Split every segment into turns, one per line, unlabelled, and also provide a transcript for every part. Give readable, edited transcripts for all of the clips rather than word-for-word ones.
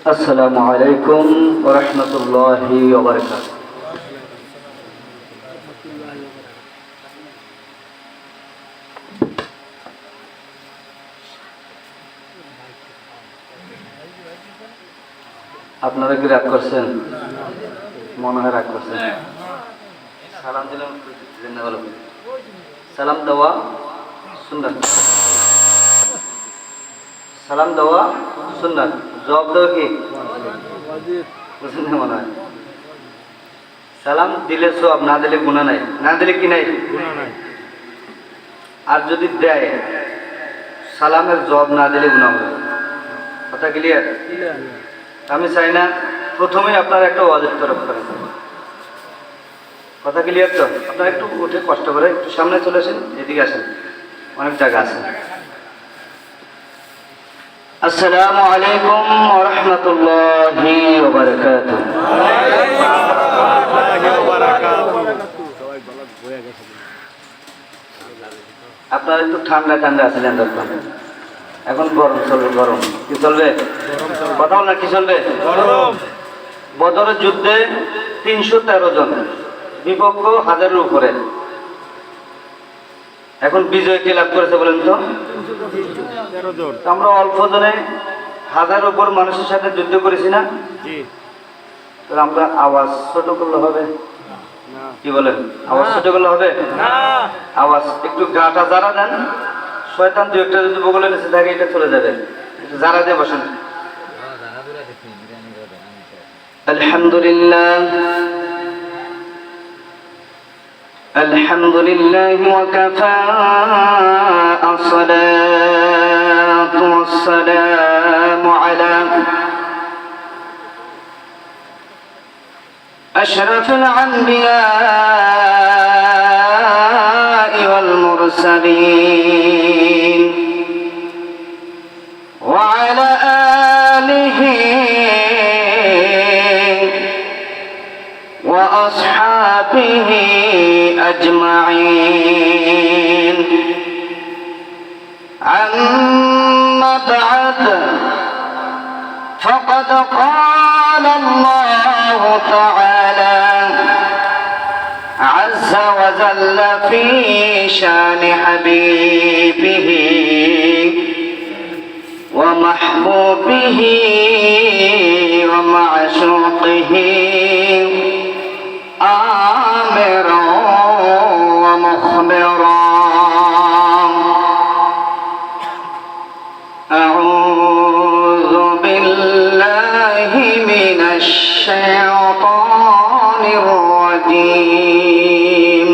আসসালামু আলাইকুম ওয়া রাহমাতুল্লাহি ওয়া বারাকাতুহু। আপনারা কি রাগ করছেন? মনে হয় রাগ করছেন। সালাম দিলাম, সালাম দেওয়া সুন্নাত, সালাম দেওয়া সুন্নাত, জবাব দেওয়া কি বুঝলেন না? মনে হয় সালাম দিলে সওয়াব, না দিলে গুনাহ নাই। না দিলে কি নাই? গুনাহ নাই। আর যদি দেয়, সালামের জবাব না দিলে গুনাহ হবে। কথা ক্লিয়ার? আমি চাই না প্রথমেই আপনারা একটা ওয়াজিব তরফ করেন। কথা ক্লিয়ার তো? আপনারা একটু উঠে কষ্ট করে একটু সামনে চলে আসেন, এদিকে আসেন, অনেক জায়গা আছে। আসসালামু আলাইকুম ওয়া রাহমাতুল্লাহি ওয়া বারাকাতুহু। আপনারা একটু ঠান্ডা ঠান্ডা আছিলেন তখন, এখন গরম চলবে। গরম কি চলবে? কথা বল না, কি চলবে? গরম। বদরের যুদ্ধে 313 জন, বিপক্ষ 1000-এর উপরে। এখন বিজয় কে লাভ করেছে বলেন তো? আমরা অল্প জনে 1000-এর উপর মানুষের সাথে যুদ্ধ করেছি না? আমরা আওয়াজ ছোট করলে হবে? কি বলেন? আওয়াজ ছোট করলে হবে? আওয়াজ একটু গাটা যারা দেন, শয়তান দু একটা যদি বগলে নিচে থাকে এটা চলে যাবে। যারা দিয়ে বসেন। আলহামদুলিল্লাহ, আলহামদুলিল্লাহ ওয়া কাফা, আসসালাতু ওয়াসসালামু আলা আশরাফিল আম্বিয়া ওয়াল মুরসালিন ওয়া আলা আলিহি ওয়া আসহাবিহি আজমাইন। আম্মা বা'দ, ফাকাদ ক্বালা আল্লাহু তাআলা আযযা ওয়া জাল্লা ফি শানি হাবিবিহি ওয়া মাহবুবিহি ওয়া মা'শুকিহি آمرا ومخبرا. أعوذ بالله من الشيطان الرجيم.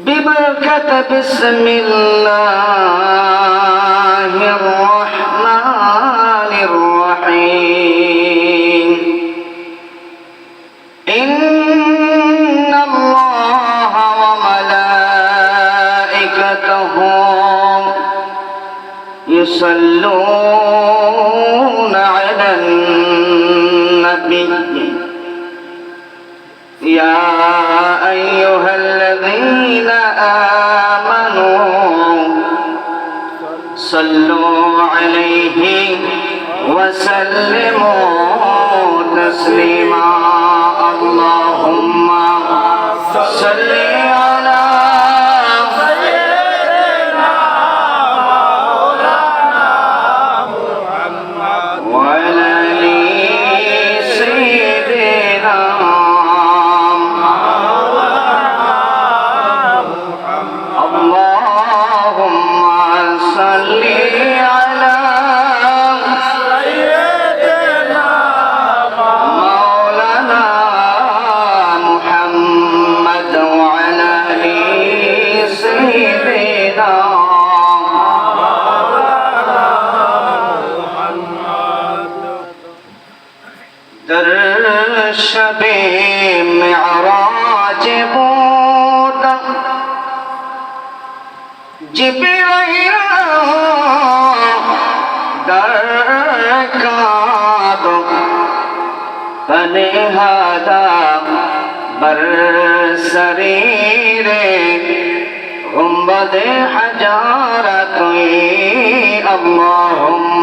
ببركة بسم الله الرحمن الرحيم. إن الله وملائكته يصلون على النبي يا أيها الذين آمنوا صلوا عليه وسلموا تسليما. اللهم صل على سيدنا مولانا محمد وعلى آل سيدنا مولانا محمد. اللهم صل على سيدنا مولانا محمد وعلى آل سيدنا مولانا محمد. در شب معراج بود جبرائیل در کعب بنهادا بر سریر گنبد حجارت اللهم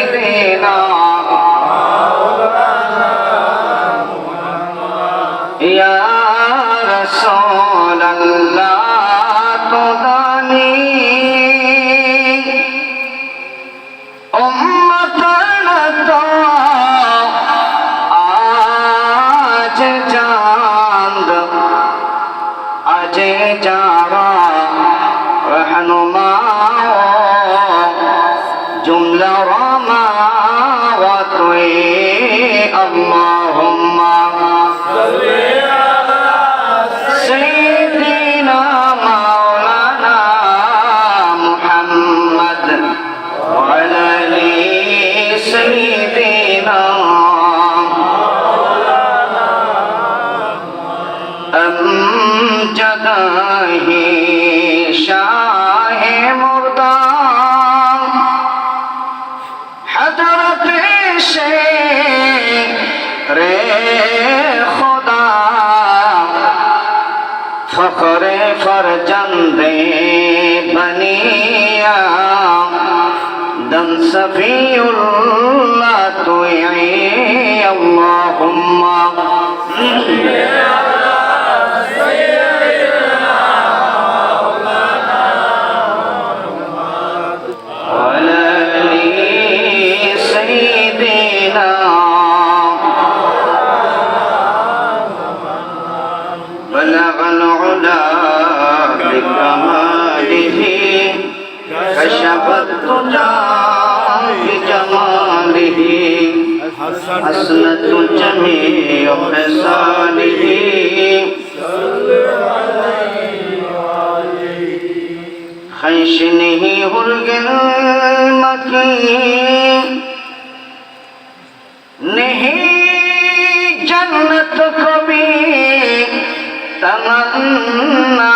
سيدنا يا رسول الله تو دانی امتن تو آج چاند آج جارا رہنما جملہ رما و توئی اللہم سیدنا مولانا محمد وعلى آل سيدنا امجد ہی شاہ مردان حضرت شیر خدا فخر فرزند بنیا دم صفی اللہ توئی اللہم بلغ العلا بكماله كشف الدجى بجماله حسنت جميع خصاله خيشنه هرق المكين नहीं जन्नत को भी तमन्ना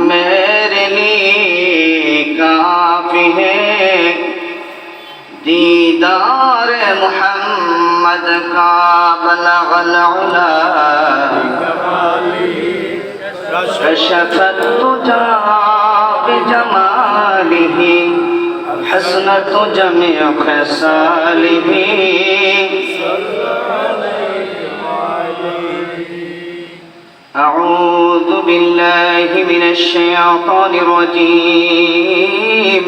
मेरे लिए काफी है दीदार मोहम्मद का बलगल उला कशफत तुजा बिजमालिही حسنة جميع خصاله أعوذ بالله من الشيطان الرجيم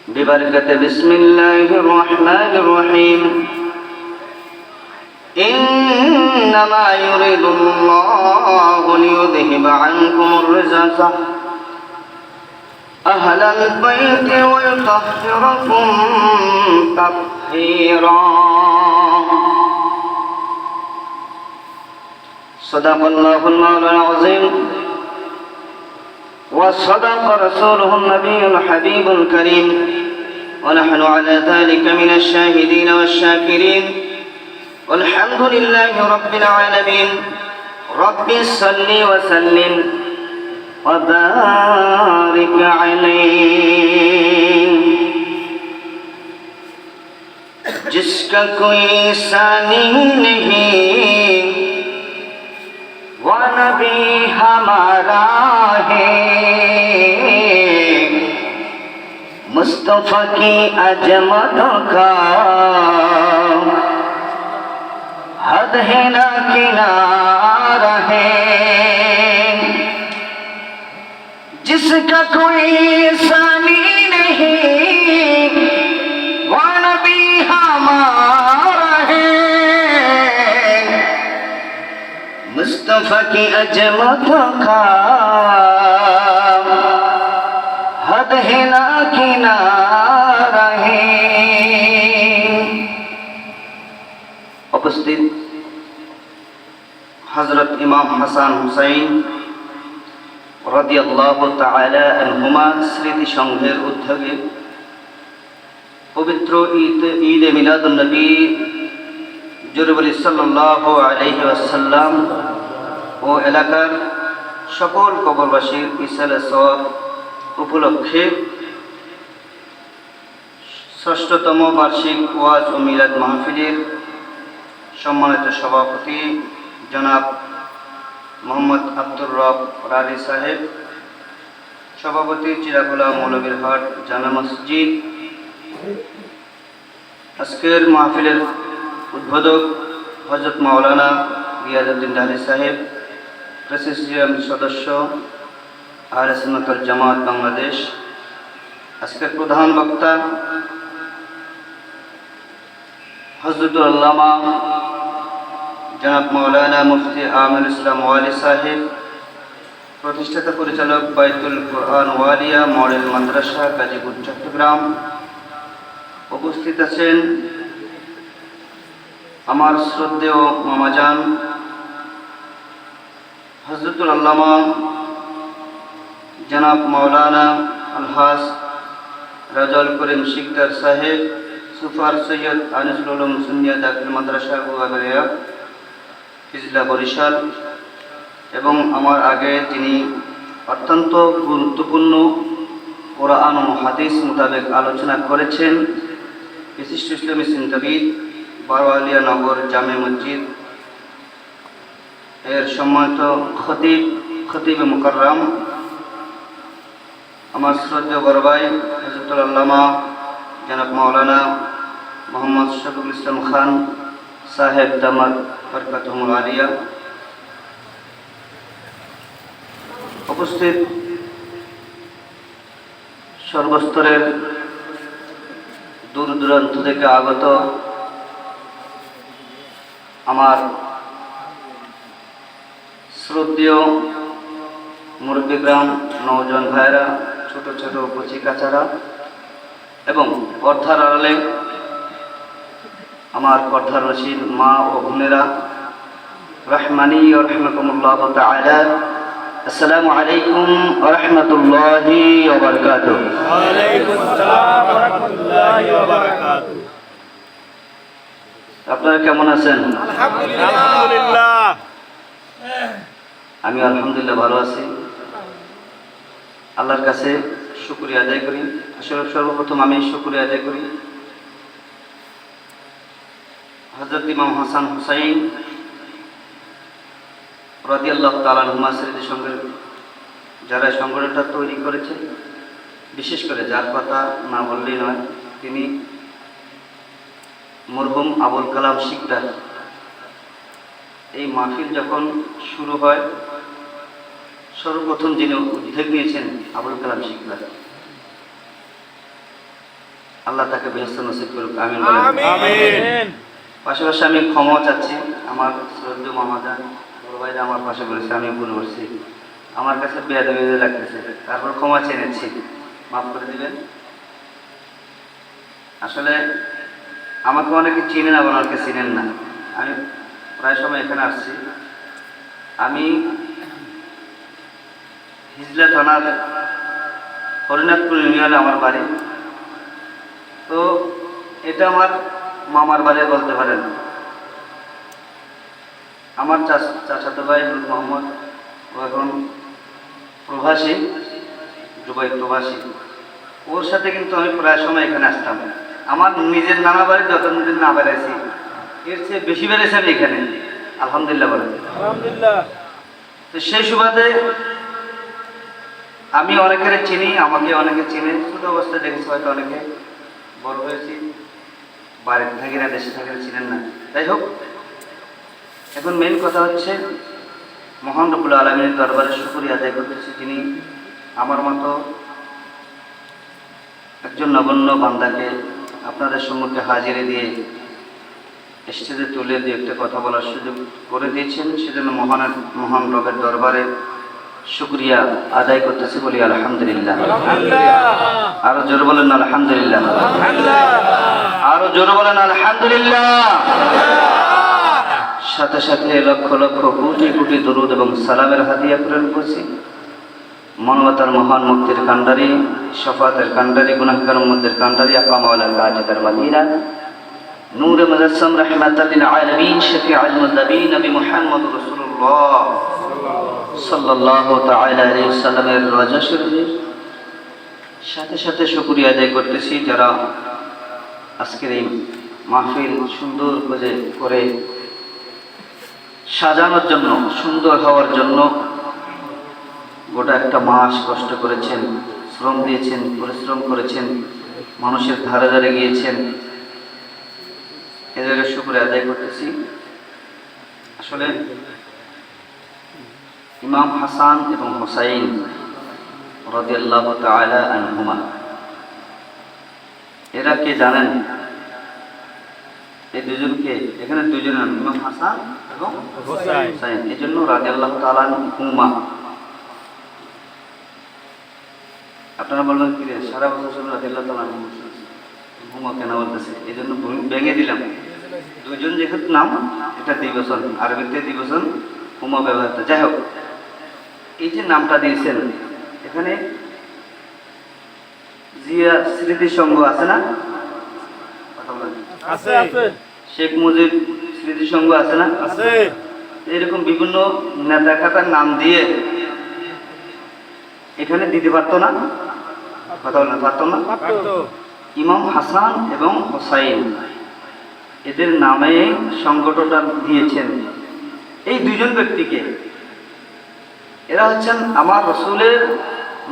ببركة بسم الله الرحمن الرحيم إنما يريد الله ليذهب عنكم الرجس أهل البيت ويطهركم تطهيرا صدق الله المولى العظيم وصدق رسوله النبي الحبيب الكريم ونحن على ذلك من الشاهدين والشاكرين والحمد لله رب العالمين رب صل وسلم وبارك عليه जिसका कोई सानी नहीं वो नबी हमारा है मुस्तफा की अजमत का हद है ना किनारा है जिसका कोई सानी नहीं वो नबी हमारा है मुस्तफा की अजमत का हद है ना किनारा है उपस्थित हजरत इमाम हसन हुसैन রাদিয়াল্লাহু তাআলা আনহুমা স্মৃতি সংঘের উদ্যোগে পবিত্র ঈদে মিলাদুন নবী জুরবুল সাল্লাল্লাহু আলাইহি ওয়াসাল্লাম ও এলাকার সকল কবরবাসীর ইসালে সওয়াব উপলক্ষে ষষ্ঠতম বার্ষিক ওয়াজ ও মিলাদ মাহফিলের সম্মানিত সভাপতি জনাব মোহাম্মদ আব্দুর রব রারি সাহেব সভাপতি চিরাকুলা মৌলভীরহাট জামে মসজিদ। আজকের মাহফিলের উদ্বোধক হযরত মাওলানা রিয়াজউদ্দিন ঢালী সাহেব, প্রেসিডিয়াম সদস্য আহলে সুন্নাত ওয়াল জামাত বাংলাদেশ। আজকের প্রধান বক্তা হযরতুল আল্লামা জনাব মাওলানা মুফতি আমিনুল ইসলাম ওয়ালি সাহেব, প্রতিষ্ঠাতা পরিচালক বাইতুল কোরআন ওয়ালিয়া মডেল মাদ্রাসা গাজীপুর চট্টগ্রাম। উপস্থিত আছেন আমার শ্রদ্ধেয় মামাজান হযরতুল আল্লামা জনাব মাওলানা আলহাজ রাজাউল করিম শিকদার সাহেব, সুফার সৈয়দ আনিসুল উলুম সুন্নিয়া দাখিল মাদ্রাসা গুয়াবাড়িয়া ফিজলা বরিশাল। এবং আমার আগে যিনি অত্যন্ত গুরুত্বপূর্ণ কোরআন ও হাদিস মোতাবেক আলোচনা করেছেন, বিশিষ্ট ইসলামী চিন্তাবিদ, বারোয়ালিয়া নগর জামে মসজিদ এর সম্মানিত খতিব মুকাররম, আমার শ্রদ্ধেয় বড় ভাই হযরতুল আল্লামা জনাব মাওলানা মোহাম্মদ শফিকুল ইসলাম খান সাহেব দামাত বরকাতুহুল আলিয়া। উপস্থিত সর্বস্তরের দূর দূরান্ত থেকে আগত আমার শ্রদ্ধেয় মুরব্বিগ্রাম, নওজোয়ান ভাইয়েরা, ছোট ছোট কচি কাচারা এবং পর্দার আড়ালে আমার পর্দার রশিদ মা ও বোনেরা, রহমানি ও রহমাকুমুল্লাহ তাআলা, আসসালামু আলাইকুম ওয়া রাহমাতুল্লাহি ওয়া বারাকাতুহু। ওয়া আলাইকুম আসসালাম ওয়া রাহমাতুল্লাহি ওয়া বারাকাতুহু। আপনারা কেমন আছেন?
আলহামদুলিল্লাহ।
আমি আলহামদুলিল্লাহ ভালো আছি। আল্লাহর কাছে শুকরিয়া আদায় করি। আসলে সর্বপ্রথম আমি শুকরিয়া আদায় করি হযরত ইমাম হাসান হুসাইন রাদিয়াল্লাহু তাআলা আনহুমা স্মৃতির সঙ্গে যারা সংগঠনটা তৈরি করেছে, বিশেষ করে যার কথা না বললেই নয়, তিনি মরহুম আবুল কালাম শিকদার। এই মাহফিল যখন শুরু হয়, সর্বপ্রথম যিনি উদ্যোগ নিয়েছেন আবুল কালাম শিকদার। আল্লাহ তাকে বেহেশত নসিব করুক, আমিন বলেন।
আমিন।
পাশাপাশি আমি ক্ষমা চাচ্ছি, আমার শ্রদ্ধেয় মামাজান বড় ভাইরা আমার পাশে বলেছে, আমি ভুল করছি, আমার কাছে বেয়াদবি লাগতেছে, তারপর ক্ষমা চেয়ে নিচ্ছি, মাফ করে দিবেন। আসলে আমাকে অনেকে চিনেন, আবার অনেকে চিনেন না। আমি প্রায় সময় এখানে আসছি। আমি হিজলা থানার হরিনাথপুর ইউনিয়নে আমার বাড়ি। তো এটা আমার মামার বাড়ি বলতে পারেন। আমার চাচাতো ভাই নূর মোহাম্মদ, ও এখন প্রবাসী, দুবাই প্রবাসী। ওর সাথে কিন্তু আমি প্রায় সময় এখানে আসতাম। আমার নিজের নানা বাড়ি যতদিন না বেড়াইছি, এর চেয়ে বেশি বেড়েছে আমি এখানে, আলহামদুলিল্লাহ বলেন।
আলহামদুলিল্লাহ।
তো সেই সুবাদে আমি অনেকের চিনি, আমাকে অনেকে চিনে। ছোট অবস্থায় দেখেছি, হয়তো অনেকে বড় হয়েছি, বাড়িতে থাকি না, দেশে থাকি না, চিনেন না। যাই হোক, এখন মেইন কথা হচ্ছে মহান রব্বুল আলামিনের দরবারে শুকরিয়া আদায় করতেছি, যিনি আমার মতো একজন নগণ্য বান্দাকে আপনাদের সম্মুখে হাজিরে দিয়ে স্টেজে তুলে দিয়ে একটা কথা বলার সুযোগ করে দিয়েছেন। সেজন্য মহান রবের দরবারে শুকরিয়া আদায় করতেছি, বলি আলহামদুলিল্লাহ। আরো জোরে বলেন আলহামদুলিল্লাহ, আরো জোরে বলেন আলহামদুলিল্লাহ। সাথে সাথে লক্ষ লক্ষ কোটি কোটি দরুদ এবং সালামের হাদিয়া প্রেরণ করছি মানবতার মহান মুক্তির কান্ডারি, শফাতের কান্ডারি, গুনাহগার উম্মতের কান্ডারি, আকামাওয়ালার কাজেদার মদিনা, নূরে মুজাসসাম, রাহমাতাল লিল আলামিন, শফিউল মুযনিবিন, নবী মুহাম্মদুর রাসূলুল্লাহ সাল্লাল্লাহু তাআলা আলাইহি ওয়াসাল্লামের রওজা শরীফের সাথে সাথে শুকরিয়া আদায় করতেছি যারা আজকের এই মাহফিল সুন্দর করে সাজানোর জন্য, সুন্দর হওয়ার জন্য গোটা একটা মাস কষ্ট করেছেন, শ্রম দিয়েছেন, পরিশ্রম করেছেন, মানুষের ধারে ধারে গিয়েছেন, এদের শুকরিয়া আদায় করতেছি। আসলে ইমাম হাসান এবং হুসাইন রাদিয়াল্লাহু তাআলা আনহুমা, এরা কে জানেন? এই দুজনকে, এখানে দুজন নাম, ইমাম হাসান এবং হুসাইন, এই জন্য রাদিয়াল্লাহু তাআলা আনহুমা। আপনারা বলবেন কি রে, সারা বছর শুনে রাদিয়াল্লাহু তাআলা আনহুমা কেন বলতেছে? এই জন্য ভেঙে দিলাম। দুজন যেহেতু নাম, এটা দ্বিবচন, আরবিতে দ্বিবচন হুমা ব্যবহৃত। যাই হোক, এই যে নামটা দিয়েছেন, এখানে জিয়া স্মৃতি সংঘ আছে না? কথা বলেন।
আছে আছে।
শেখ মুজিব স্মৃতি সংঘ আছে না?
আছে।
এরকম বিভিন্ন নেতা খাতার নাম দিয়ে এখানে দিতে পারতো না? কথা বলেন, পারতো না? ইমাম হাসান এবং হুসাইন, এদের নামে সংগঠনটা দিয়েছেন এই দুজন ব্যক্তিকে। এরা হচ্ছেন আমার রাসূলের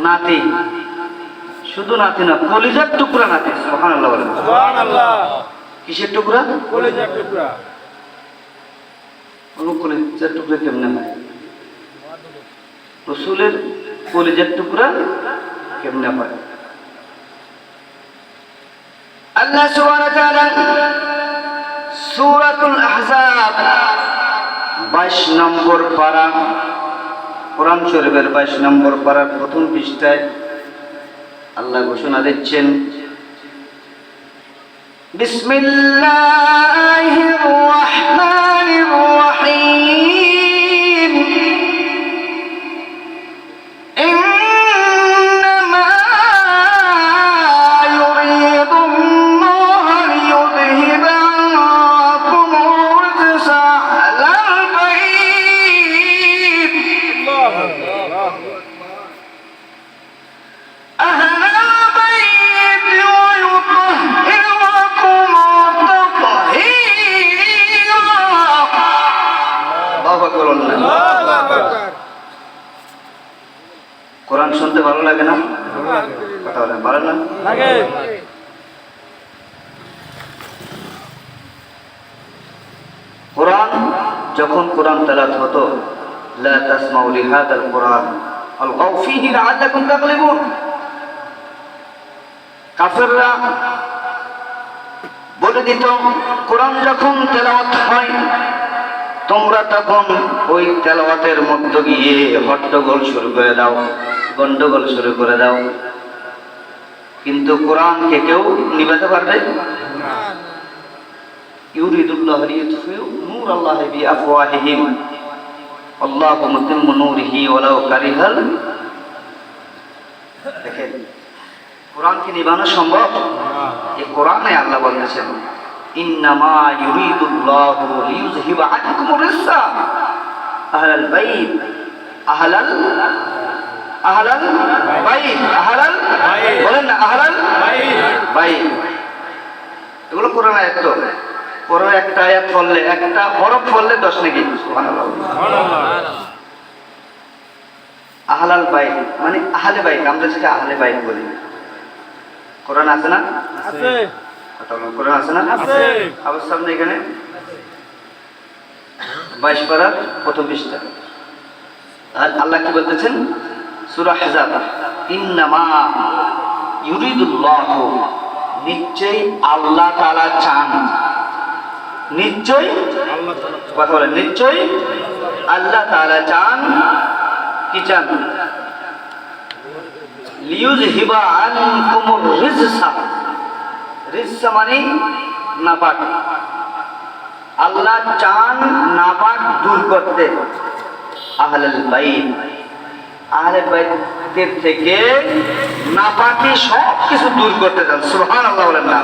নাতি, শুধু নাতি না, কলিজার টুকরা নাতি। সুবহানাল্লাহ বলেন।
সুবহানাল্লাহ।
কিসের টুকরা?
কলিজার টুকরা।
কলিজার টুকরা কেমনে হয়? রাসূলের কলিজার টুকরা কেমনে হয়? আল্লাহ সুবহানাহু ওয়া তাআলা সূরাতুল আহজাব 22 নম্বর পারা, কোরআন শরীফের 22 নম্বর পারার প্রথম পৃষ্ঠায় আল্লাহ ঘোষণা দিচ্ছেন, বিসমিল্লাহির রাহমানির রহিম, ইন্নামা ইউরিদুল্লাহু লিইয়ুযহিবা আনকুমুর রিজসা আহলাল বাইত, আহলাল বাইত ওয়ায়ুতাহহিরাকুম তাতহীরা। আল্লাহু আকবার।
আল্লাহু আকবার।
কোরআন শুনতে ভালো লাগে না? কথা বলেন, ভালো না
লাগে?
কোরআন যখন কোরআন তেলাওয়াত হতো, লা তাসমাউ লিহাদাল কোরআন আলগাউ ফীহি লাআল্লাকুম তাগলিবুন, কাফেররা বলে দিত, কোরআন যখন তেলাওয়াত হয় তোমরা তখন ওই তেলাওয়াতের মধ্যে গিয়ে হট্টগোল শুরু করে দাও, গন্ডগোল শুরু করে দাও। কিন্তু কোরআনকে কেউ নিভাতে পারবে না। ইউরিদুল্লাহু লিইয়ুতফিউ নূরাল্লাহি বিআফওয়াহিহিম আল্লাহু মুতিম্মু নূরিহি ওয়ালাউ কারিহাল। দেখেন, কোরআনকে নিভানো সম্ভব? এই কোরআনে আল্লাহ বলতেছেন, ইন্নামা ইউরিদুল্লাহু লিইয়ুযহিবা আনকুমুর রিজসা আহলাল বাইত, আহলাল বাইত, আহলাল বলেন না, আহলাল বাইত। এগুলো কোরআন আয়াত। তো কোরআন একটা আয়াত পড়লে, একটা হরফ পড়লে 10 নেকি। সুবহানাল্লাহ। আহলাল বাইত মানে আহলে বাইত, আমরা যেটা আহলে বাইত বলি। কোরআন আছে না?
আছে।
কথা বলেন, কোরআন আছে না?
আছে।
আবার সামনে এখানে 22 পারার প্রথম পৃষ্ঠা। আর আল্লাহ কি বলতেছেন? সূরা আহজাব, ইন্নামা ইউরিদুল্লাহু, নিশ্চয়ই আল্লাহ তাআলা চান, নিশ্চয়ই
আল্লাহ তাআলা।
কথা বলেন, নিশ্চয়ই আল্লাহ তাআলা চান। কি চান? লিইয়ুযহিবা আনকুমুর রিজসা, রিজসা মানে নাপাক। আল্লাহ চান নাপাক দূর করতে। আহলাল বাইত, আহলে বাইতের থেকে নাপাকি সব কিছু দূর করতে চান। সুবহানাল্লাহ বলেন না?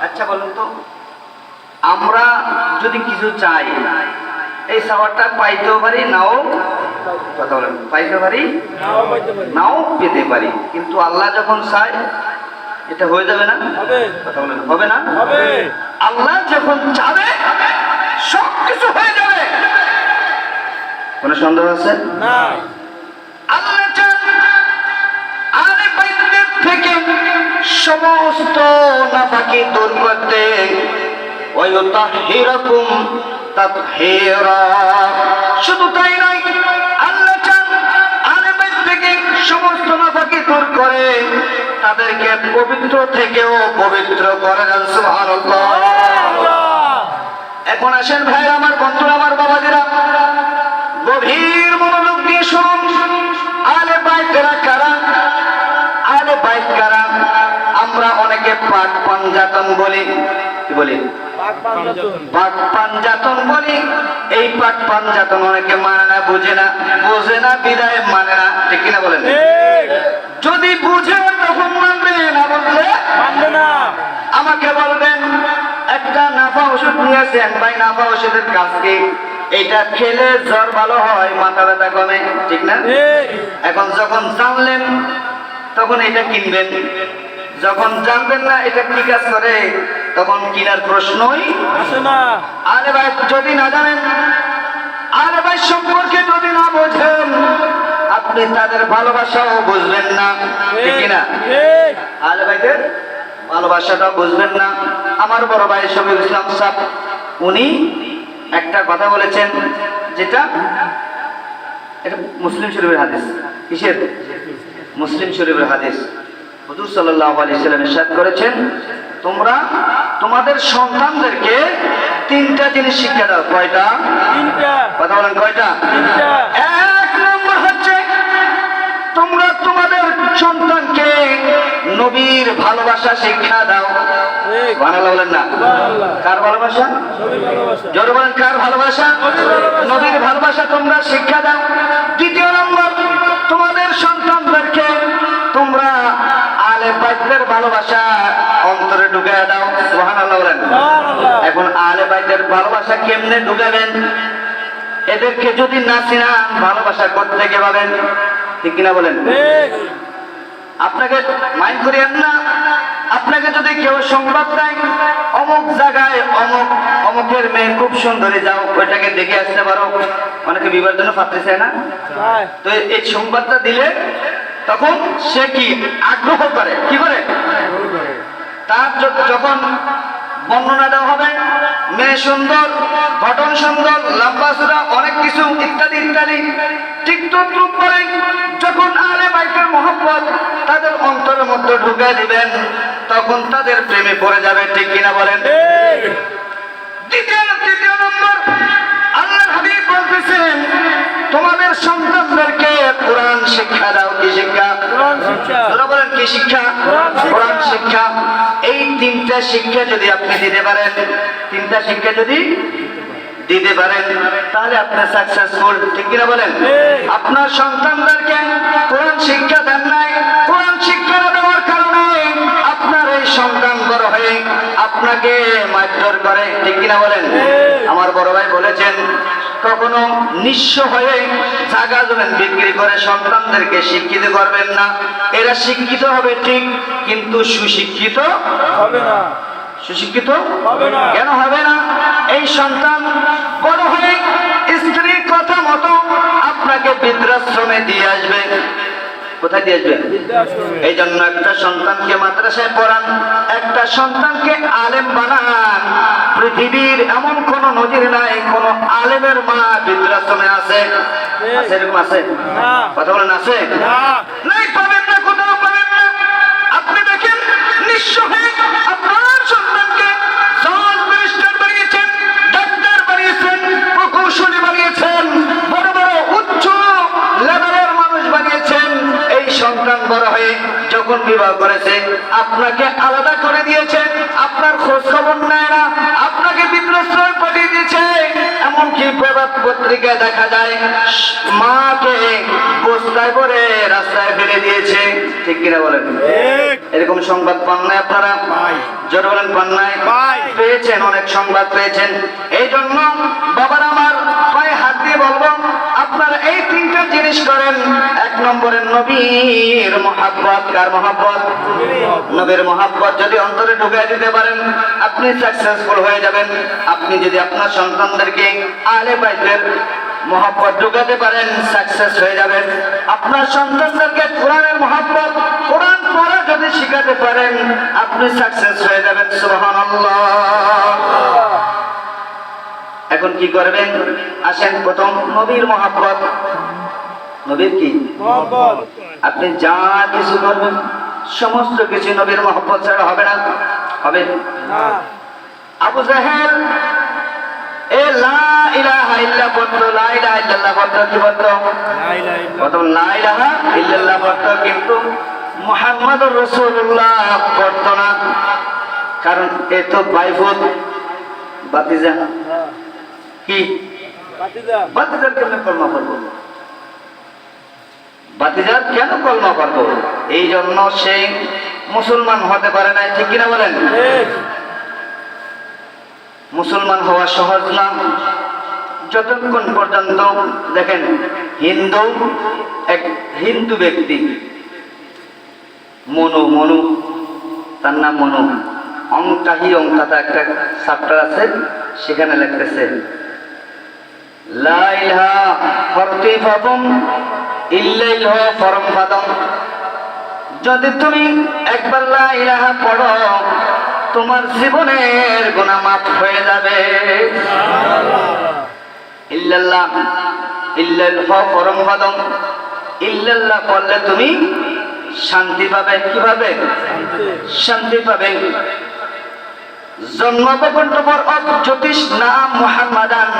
আচ্ছা বলেন তো, আমরা যদি কিছু চাই, এই সাওয়ারটা পাইতেও পারি, নাও, কথা বলেন, পাইতে পারি, নাও পেতে পারি। কিন্তু আল্লাহ যখন চায়, এটা হয়ে যাবে না?
হবে।
কথা বলেন, হবে না?
হবে।
আল্লাহ যখন চাবে সব কিছু হয়ে যাবে। কোনো সন্দেহ আছে?
না।
সমস্ত নাফাকি দূর করতে ওয়ায়ুতাহহিরাকুম তাতহীরা। শুধু তাই নয়, আল্লাহ চান আহলে বাইত থেকে সমস্ত নাফাকি দূর করে তাদেরকে পবিত্র থেকেও পবিত্র করে দেন। সুবহানাল্লাহ। এখন আসেন ভাই আমার, বন্ধুরা আমার, বাবাজিরা, গভীর মনোযোগ দিয়ে শুনুন। আহলে বাইতেরা কারা? আহলে বাইত কারা? আমরা অনেকে পাক পাঞ্জাতন বলি। কি বলি? পাক পাঞ্জাতন বলি। এই পাক পাঞ্জাতন অনেকে মানে না, বুঝে না, বোঝে না বিদায় মানে না। ঠিক কিনা বলেন? যদি বুঝে তখন মানবে, না বললে
মানবে না।
আমাকে বলবেন একটা নাফা ওষুধ নিয়েছেন ভাই, নাফা ওষুধের কাজ কি? এটা খেলে জ্বর ভালো হয়, মাথা ব্যথা কমে, ঠিক না? এখন যখন জানলেন তখন এটা কিনবেন, যখন জানবেন না এটা কি কাজ করে তখন কিনার প্রশ্নই
আসে না।
আরে ভাই যদি না জানেন, আরে ভাই সম্পর্কে যদি না বোঝেন, আপনি তাদের ভালোবাসাও বুঝবেন না, ঠিক কিনা? আহলে বাইতের ভালোবাসাটা বুঝবেন না। আমার বড় ভাই শফিউল ইসলাম সাহেব উনি একটা কথা বলেছেন, যেটা এটা মুসলিম শরীফের হাদিস। কিসের? মুসলিম শরীফের হাদিস। হুজুর সাল্লাল্লাহু আলাইহি সাল্লাম ইরশাদ করেছেন, তোমরা তোমাদের সন্তানদেরকে তিনটা জিনিস শিক্ষা দাও। কয়টা?
তিনটা।
কথা বলেন, কয়টা?
তিনটা।
এক নম্বর হচ্ছে তোমরা তোমাদের সন্তানকে নবীর ভালোবাসা শিক্ষা দাও। সুবহানাল্লাহ বলেন না? কার ভালোবাসা?
নবীর ভালোবাসা।
জোরে বলেন, কার ভালোবাসা? নবীর ভালোবাসা তোমরা শিক্ষা দাও। দ্বিতীয় নম্বর, তোমাদের সন্তানদেরকে তোমরা আহলে বাইতের ভালোবাসা অন্তরে ঢুকিয়ে দাও। সুবহানাল্লাহ বলেন। এখন আহলে বাইতের ভালোবাসা কেমনে ঢুকাবেন? এদেরকে যদি না চিনান ভালোবাসা করতে কে পাবেন? ঠিক কিনা বলেন? আপনাকে মাইন্ড করিয়েন না, আপনাকে যদি কেউ সংবাদ দেয় অমুক জায়গায় অমুক অমুকের মেয়ে খুব সুন্দরী, যাও ওইটাকে দেখে আসতে পারো, অনেকে বিবাহের জন্য পাত্রী চায় না, তো এই সংবাদটা দিলে তখন সে কি আগ্রহ করে, কি করে? তার যখন বর্ণনা দেওয়া হবে, মেয়ে সুন্দর, গঠন সুন্দর, লম্বা চূড়া, অনেক কিছু ইত্যাদি ইত্যাদি, ঠিক তদ্রুপ করে যখন আহলে বাইতের মহব্বত তাদের অন্তরের মধ্যে ঢুকে দিবেন তখন তাদের প্রেমে পড়ে যাবে। ঠিক কিনা বলেন? তৃতীয় নম্বর, আল্লাহর হাবিব বলতেছেন তোমাদের সন্তানদেরকে কোরআন শিক্ষা দাও। কি শিক্ষা? তোরা বলেন কি শিক্ষা? কোরআন শিক্ষা। এই তিনটা শিক্ষা যদি আপনি দিতে পারেন, তিনটা শিক্ষা যদি দিতে পারেন তাহলে আপনি সাকসেসফুল। ঠিক কিনা বলেন? আপনার সন্তানদেরকে কোরআন শিক্ষা দেন নাই, কোরআন শিক্ষা না দেওয়ার কারণে আপনার এই সন্তান বড় হয়ে আপনাকে মারধর করে। ঠিক কিনা বলেন? আমার বড় ভাই বলেছেন, কখনো নিঃস্ব হয়ে জায়গা জমি বিক্রি করে সন্তানদেরকে শিক্ষিত করবেন না। এরা শিক্ষিত হবে ঠিক, কিন্তু সুশিক্ষিত
হবে না।
সুশিক্ষিত
হবে না।
কেন হবে না? এই সন্তান বড় হয়ে স্ত্রীর কথা মতো আপনাকে বৃদ্ধাশ্রমে দিয়ে আসবে। কোথায় দিয়ে আসবে? এই জন্য একটা সন্তানকে মাদ্রাসায় পড়ান, একটা সন্তানকে আলেম বানান। পৃথিবীর এমন কোন নজির নাই কোন আলেমের মা বৃদ্ধাশ্রমে আছে? আছে? এরকম আছে? কথা বলেন, আছে? নাই, পাবেন না, কোথাও পাবেন না। আপনি দেখেন নিঃস্ব হয়ে আপনার সন্তানকে জজ ব্যারিস্টার বানিয়েছেন, ডাক্তার বানিয়েছেন, প্রকৌশলী বানিয়েছেন, বড় বড় উচ্চ লেভেলের মানুষ বানিয়েছেন। এই সন্তান বড় হয়ে যখন বিবাহ করেছে আপনাকে আলাদা করে দিয়েছে, আপনার খোঁজ খবর নেয় না, আপনাকে বৃদ্ধাশ্রমে পাঠিয়ে দিয়েছে। এমনকি প্রভাত পত্রিকায় দেখা যায় মাকে বস্তায় করে রাস্তায় ফেলে দিয়েছে। ঠিক কিনা বলেন? এরকম সংবাদ পান নাই আপনারা? জোরে বলেন, পান নাই? পেয়েছেন, অনেক সংবাদ পেয়েছেন। এই জন্য বাবার আমার পায়ে হাত দিয়ে বলবো, আপনারা এই তিনটা জিনিস করেন। এক নম্বরে নবীর মহাব্বত। কার মহাব্বত? নবীর মহাব্বত যদি অন্তরে ঢুকে দিতে পারেন আপনি সাকসেসফুল হয়ে যাবেন। আপনি যদি আপনার সন্তানদেরকে আহলে বাইতের মহব্বত ঢুকাতে পারেন, সাকসেস হয়ে যাবেন। আপনার সন্তানদেরকে কোরআনের মহব্বত, কোরআন পড়া যদি শিখাতে পারেন, আপনি সাকসেস হয়ে যাবেন। সুবহানাল্লাহ। এখন কি করবেন? আসেন, প্রথম নবীর মহব্বত। নবীর কি
মোহাম্মদ।
আপনি যা কিছু করবেন সমস্ত কিছু নবীর মহব্বত ছাড়া হবে না। হবে
না।
আবু জাহেল এ লা ইলাহা ইল্লা বলতো, লা ইলাহা ইল্লাল্লাহ বলতো, কি বলতো?
লা ইলাহা ইল্লাল্লাহ।
প্রথম লা ইলাহা ইল্লাল্লাহ বলতো, কিন্তু মুহাম্মাদুর রাসূলুল্লাহ বলতো না। কারণ এ তো বাইফুত বাতিজা।
হ্যাঁ।
কি
বাতিজা।
বাতিজার কেন কলমা পড়বো? বাতিজার কেন কলমা পড়বো? এই জন্য সে মুসলমান হতে পারে নাই। ঠিক কিনা বলেন?
ঠিক।
মুসলমান হওয়া সহজ না। যতক্ষণ পর্যন্ত দেখেন, এক হিন্দু ব্যক্তি মনু, তার নাম মনু, অঙ্কাতা একটা চ্যাপ্টার আছে, সেখানে লিখতেছে লা ইলাহা ফাতিফাতুম ইল্লাল্লাহ ফরমফাদম। যদি তুমি একবার লা ইলাহা পড়ো, তোমার জীবনের গুনাহ মাফ হয়ে যাবে। ইল্লাল্লাহ, ইল্লাল্লাহ ফরমফাদম, ইল্লাল্লাহ পড়লে তুমি শান্তি পাবে। কিভাবে শান্তি পাবে? জন্মপর জ্যোতিষ নাম মুহাম্মাদান।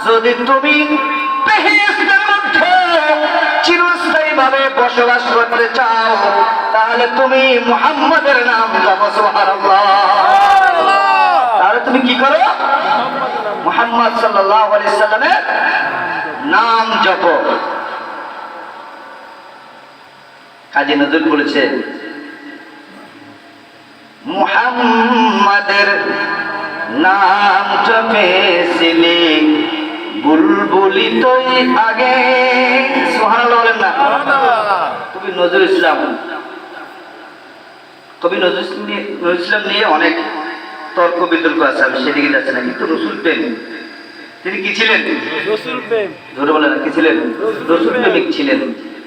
যদি তুমি বেহেশতের মধ্যে চিরস্থায়ী ভাবে বসবাস করতে চাও, তাহলে তুমি মুহাম্মাদের নাম জপো। সুবহানাল্লাহ। তাহলে তুমি কি করো? মুহাম্মদ সাল্লাল্লাহু আলাইহি সাল্লামের নাম জপো। কাজী নজরুল বলেছে, মুহাম্মাদের নাম জপেছিলি বুলবুলি তুই আগে। সুবহানাল্লাহ বলেন না? কবি নজরুল ইসলাম নিয়ে অনেক তর্ক বিতর্ক আছে, আমি সেদিকে যাচ্ছি না। কিন্তু রসুল প্রেম, তিনি কি ছিলেন?
রসুল প্রেম।
ধরে বলেন কি ছিলেন? রসুল প্রেমিক ছিলেন।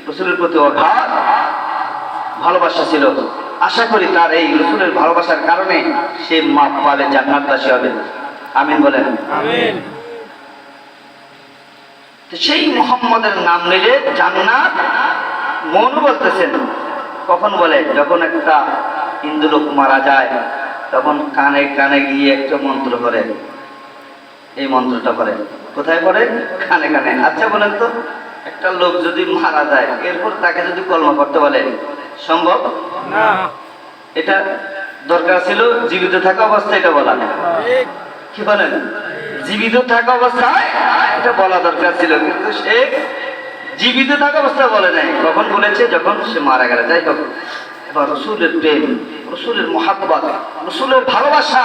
রসুলের প্রতি অগাধ ভালোবাসা ছিল। আশা করি তার এই রসুলের ভালোবাসার কারণে সে মাপ পাবে, জান্নাতবাসী হবে। আমিন বলেন।
আমিন।
তো সেই মুহাম্মদের নাম নিলে জান্নাত। মন বলতেছেন, কখন বলে? যখন একটা হিন্দু লোক মারা যায়, তখন কানে কানে গিয়ে একটা মন্ত্র করে। এই মন্ত্রটা করে কোথায় পড়ে? কানে কানে। আচ্ছা বলেন তো, একটা লোক যদি মারা যায়, এরপর তাকে যদি কলমা করতে বলে, সম্ভব
না।
এটা দরকার ছিল জীবিত থাকা অবস্থায় এটা বলা।
ঠিক।
কি বলেন? জীবিত থাকা অবস্থায় এটা বলা দরকার ছিল, কিন্তু সে জীবিত থাকা অবস্থায় বলে নাই। কখন বলেছে? যখন সে মারা গেল। যাই হোক, এবার রসুলের প্রেম, রসুলের মহাব্বত, রসুলের ভালোবাসা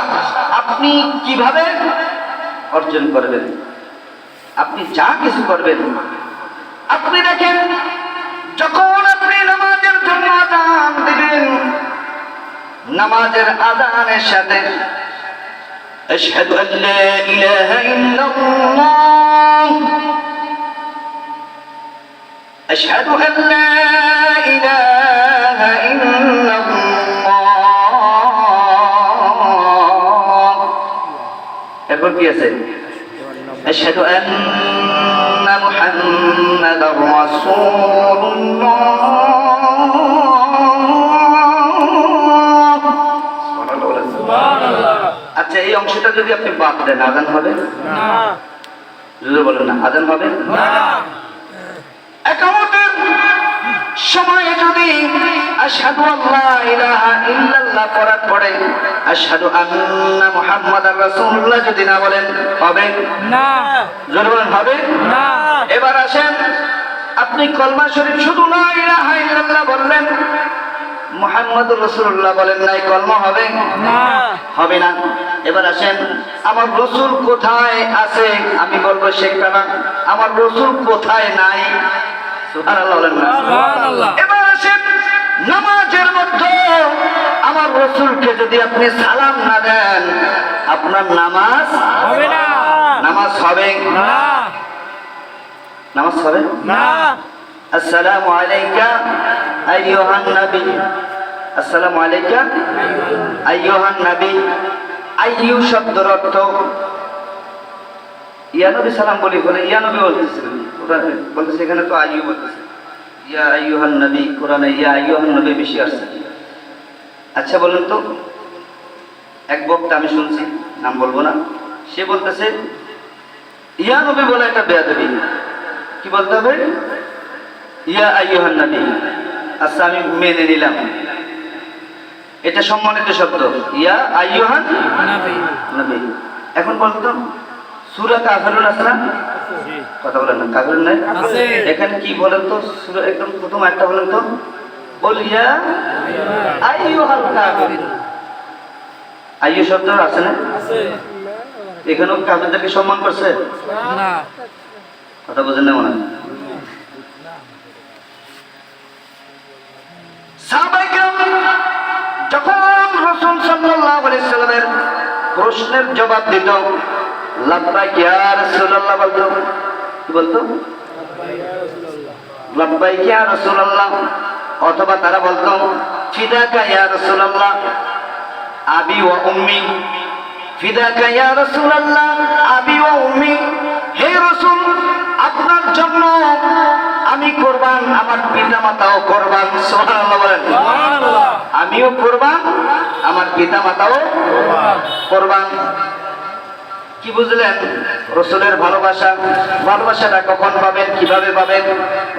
আপনি কিভাবে অর্জন করবেন? আপনি যা কিছু করবেন, আপনি দেখেন, যখন আপনি নামাজের জন্য আযান দিবেন, নামাজের আযানের সাথে আশহাদু আল্লা ইলাহা ইল্লাল্লাহ, আশহাদু আল্লা ইলাহা ইল্লাল্লাহ। এরপর কি আছে? আশহাদু আন্না মুহাম্মাদার রাসূলুল্লাহ। আচ্ছা, এই অংশটা যদি আপনি বাদ দেন, আযান হবে
না।
যদি বলেন না, আযান হবে
না।
একামতের সময় যদি আশহাদু আল্লা ইলাহা ইল্লাল্লাহ পড়ার পরে আশহাদু আন্না মুহাম্মাদার রাসূলুল্লাহ যদি না বলেন, হবে
না।
যদি বলেন হবে
না।
এবার আসেন, আপনি কলমা শরীফ শুধু লা ইলাহা ইল্লাল্লাহ বললেন, মুহাম্মাদুর রাসূলুল্লাহ বলেন নাই, কলমা হবে
না।
হবে না। এবার আসেন, আমার রসুল কোথায় আছে? আমি বলবো শেখানা, আমার রসুল কোথায় নাই? সুবহানাল্লাহ বলেন না?
সুবহানাল্লাহ।
এবার আসেন, নামাজের মধ্যে আমার রসুলকে যদি আপনি সালাম না দেন, আপনার নামাজ
হবে না।
নামাজ হবে
না।
নামাজ পড়ে
না
আসসালামু আলাইকা আইয়ুহান নবী, আসসালামু আলাইকা আইয়ুহান নবী। আইয়ু শব্দের অর্থ ইয়া নবী সালাম বলি বলে ইয়া নবী বলতেছিলেন, ওটা বলতেছে এখানে তো আইয়ু বলতেছে। ইয়া আইয়ুহান নবী, কোরআনে ইয়া আইয়ুহান নবী বেশি আসছে। আচ্ছা বলুন তো, এক বক্তা আমি শুনছি, নাম বলবো না, সে বলতেছে ইয়া নবী বলে একটা বেয়াদবি, কি বলতে হবে? ইয়া আইয়ুহান নবী। আচ্ছা আমি মেনে নিলাম, এটা সম্মানিত শব্দ, ইয়া আইয়ুহান নবী। এখন বলতো সূরা কাফিরুন আছে না?
জি
কথা বলেন না, কাফিরুন নাই?
আছে।
এখানে কি বলেন তো, সূরা একদম প্রথম একটা বলেন তো, বল ইয়া আইয়ুহাল কাফিরুন। আইয়ু শব্দ আছে না?
আছে
এখানেও কাফিরদেরকে সম্মান করছে?
না
কথা বোঝেন না মনে হয়। সাহাবায়ে কেরাম যখন রাসূল সাল্লাল্লাহু আলাইহি সাল্লামের প্রশ্নের জবাব দিত, লাব্বাইক ইয়া রাসূলুল্লাহ বলতো, কি বলতো? লাব্বাইক ইয়া রাসূলুল্লাহ, অথবা তারা বলতো ফিদাকা ইয়া রাসূলুল্লাহ আবি ওয়া উম্মি, ফিদাকা ইয়া রাসূলুল্লাহ আবি ওয়া উম্মি। হে রাসূল, আপনার জন্য আমি কুরবান, আমার পিতামাতাও কুরবান। সুবহানাল্লাহ বলেন।
সুবহানাল্লাহ
আমিও কুরবান, আমার পিতামাতাও কুরবান। কি বুঝলেন? রসুলের ভালোবাসা, ভালোবাসাটা কখন পাবেন, কিভাবে পাবেন?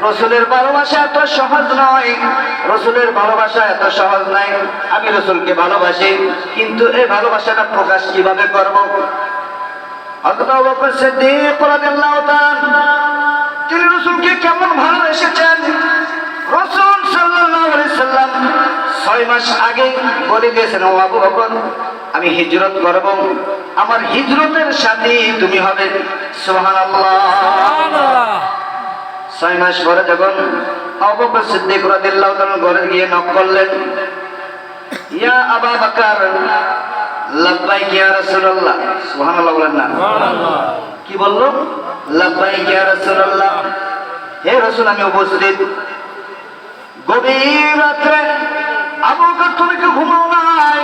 রসুলের ভালোবাসা এত সহজ নয়, রসুলের ভালোবাসা এত সহজ নয়। আমি রসুলকে ভালোবাসি, কিন্তু এই ভালোবাসাটা প্রকাশ কিভাবে করব? হযরত আবু বকর সিদ্দিক রাদিয়াল্লাহু তাআলা তিনি রসুলকে কেমন ভালোবেসেছেন? রসুল সাল্লাল্লাহু আলাইহি সাল্লাম 6 মাস আগে বলে দিয়েছেন, ও আবু বকর আমি হিজরত করব, আমার হিজরতের সাথী তুমি হবে। সুবহানাল্লাহ।
সুবহানাল্লাহ
6 মাস পরে যখন আবু বকর সিদ্দিক রাদিয়াল্লাহু তাআলা ঘরে গিয়ে নক করলেন, ইয়া আবু বকর লাব্বাইক ইয়া রাসূলুল্লাহ। সুবহানাল্লাহ বলেন না?
সুবহানাল্লাহ
কি বললো? লাব্বাইক ইয়া রাসূলুল্লাহ, হে রাসূল আমি উপস্থিত। গভীর রাত্রে আবু বকর তুমি কি ঘুমাও নাই?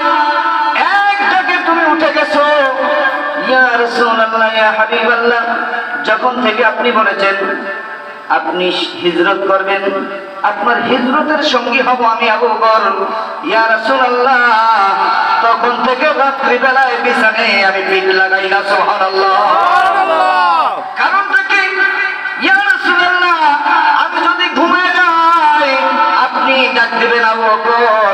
এক ডাকে তুমি উঠে গেছো। ইয়া রাসূলুল্লাহ ইয়া হাবিবাল্লাহ, যখন থেকে আপনি বলেছেন আপনি হিজরত করবেন, আপনার হিজরতের সঙ্গী হব আমি আবু বকর। ইয়া রাসূলুল্লাহ, তখন থেকে রাত্রি বেলায় বিছানায় আমি পিঠ লাগাই না। সুবহানাল্লাহ। কারণটা কি? ইয়া রাসূলুল্লাহ, আমি যদি ঘুমিয়ে যাই আপনি ডাক দিবেন আবু বকর।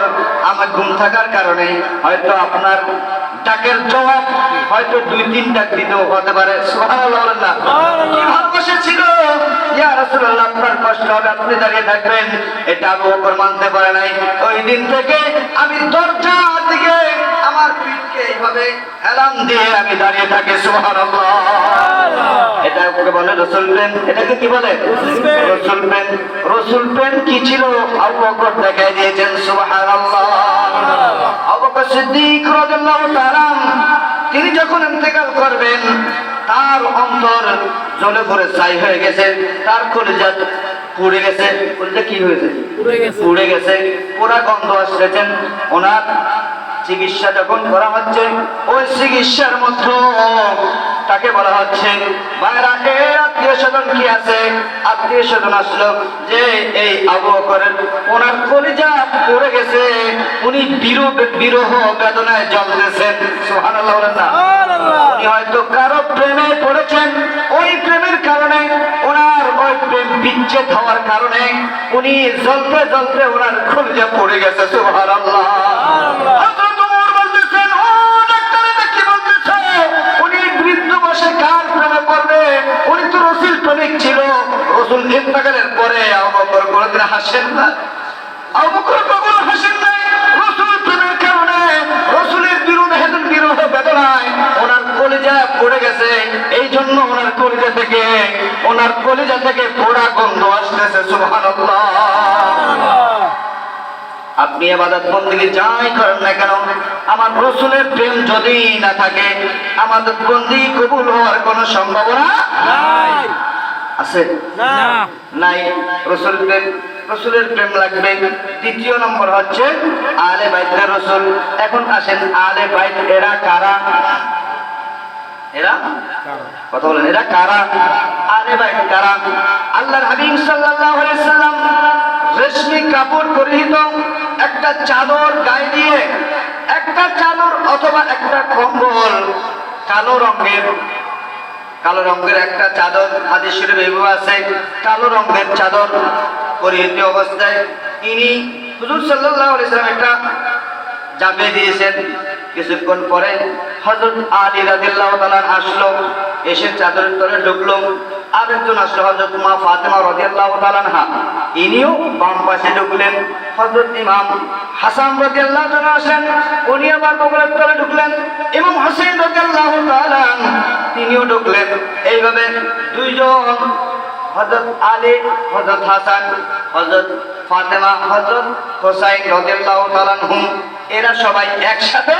আমার ঘুম থাকার কারণে হয়তো আপনার ডাকের জবাব হয়তো 2-3 ডাক দিতেও হতে পারে। সুবহানাল্লাহ বলেন না? কি ভালোবাসা ছিল! ইয়া রাসূলুল্লাহ, আপনার কষ্ট হবে, আপনি দাঁড়িয়ে থাকবেন, এটা আবু বকর মানতে পারে নাই। ওই দিন থেকে আমি দরজার দিকে আমার পিঠকে এইভাবে হেলান দিয়ে আমি দাঁড়িয়ে থাকি। সুবহানাল্লাহ। এটা ওকে বলে রসুল প্রেম। এটাকে কি বলে? রসুল প্রেম। রসুল প্রেম কি ছিল আবু বকর দেখাই দিয়েছেন। সুবহানাল্লাহ। আবু বকর সিদ্দিক রাদিয়াল্লাহু তাআলা তিনি যখন ইন্তেকাল করবেন, তার অন্তর জ্বলে পড়ে ছাই হয়ে গেছে, তার কলিজা পুড়ে গেছে। কলিজা কি হয়েছে? পুড়ে গেছে, পুরা গন্ধ আসতেছেন। ওনার চিকিৎসা যখন করা হচ্ছে, ওই চিকিৎসার মধ্যে তাকে বলা হচ্ছে, ভাইরা এর আত্মীয় স্বজন কি আছে? আত্মীয় স্বজন আসলো যে এই আবু বকরের ওনার কলিজা পড়ে গেছে, উনি বিরহ বেদনায় জ্বলতেছেন। সুবহানাল্লাহ বলেন না? উনি হয়তো কারো প্রেমে পড়েছেন, ওই প্রেমের কারণে ওনার ওই প্রেম বিচ্ছেদ হওয়ার কারণে উনি জ্বলতে জ্বলতে ওনার কলিজা পড়ে গেছে। সুবহানাল্লাহ। কার প্রেমে পড়বে? উনি তো রসুল প্রেমিক ছিল। রসুল ইন্তেকালের পরে আবু বকর কোনদিন হাসেন না, আবু বকর কখনো হাসেন নাই। রসুল প্রেমের কারণে, রসুলের বিরহ বেদনায় ওনার কলিজা পড়ে গেছে। এই জন্য ওনার কলিজা থেকে পোড়া গন্ধ আসতেছে। সুবহানাল্লাহ। আপনি ইবাদত বন্দেগী যাই করেন না কেন, আমার রসুলের প্রেম যদি না থাকে, আমাদের বন্দেগী কবুল হওয়ার কোনো সম্ভাবনা নাই। আছে?
না
নাই। রসুলের প্রেম লাগবে। দ্বিতীয় নম্বর হচ্ছে আহলে বাইতের রসুল। এখন আসেন আহলে বাইত এরা কারা? এরা কথা বলেন, এরা কারা? আহলে বাইত কারা? আল্লাহর হাবিব সাল্লাল্লাহু আলাইহি সাল্লাম রেশমি কাপড় পরিহিত একটা চাদর গায়ে দিয়ে, একটা চাদর অথবা একটা কম্বল কালো রঙের একটা চাদর, হাদিস শরীফে এভাবে আছে, কালো রঙের চাদর পরিহিত অবস্থায় ইনি হুজুর সাল্লাল্লাহু আলাইহি সাল্লাম একটা চাপিয়ে দিয়েছেন। কিছুক্ষণ পরে হযরত আলী রাদিয়াল্লাহু তাআলা আসলো, এসে চাদরের তলে ঢুকলো। আরেকজন আসলো হযরত মা ফাতেমা রাদিয়াল্লাহু তাআলা আনহা, ইনিও বাম পাশে ঢুকলেন। হযরত ইমাম হাসান রাদিয়াল্লাহু তাআলা আসলেন, উনি আবার বগলের তলে ঢুকলেন। ইমাম হোসেন রাদিয়াল্লাহু তাআলা তিনিও ঢুকলেন। এইভাবে দুইজন হযরত আলী, হযরত হাসান, হযরত ফাতেমা, হযরত হোসাইন রাদিয়াল্লাহু তাআলা আনহুম, এরা সবাই একসাথে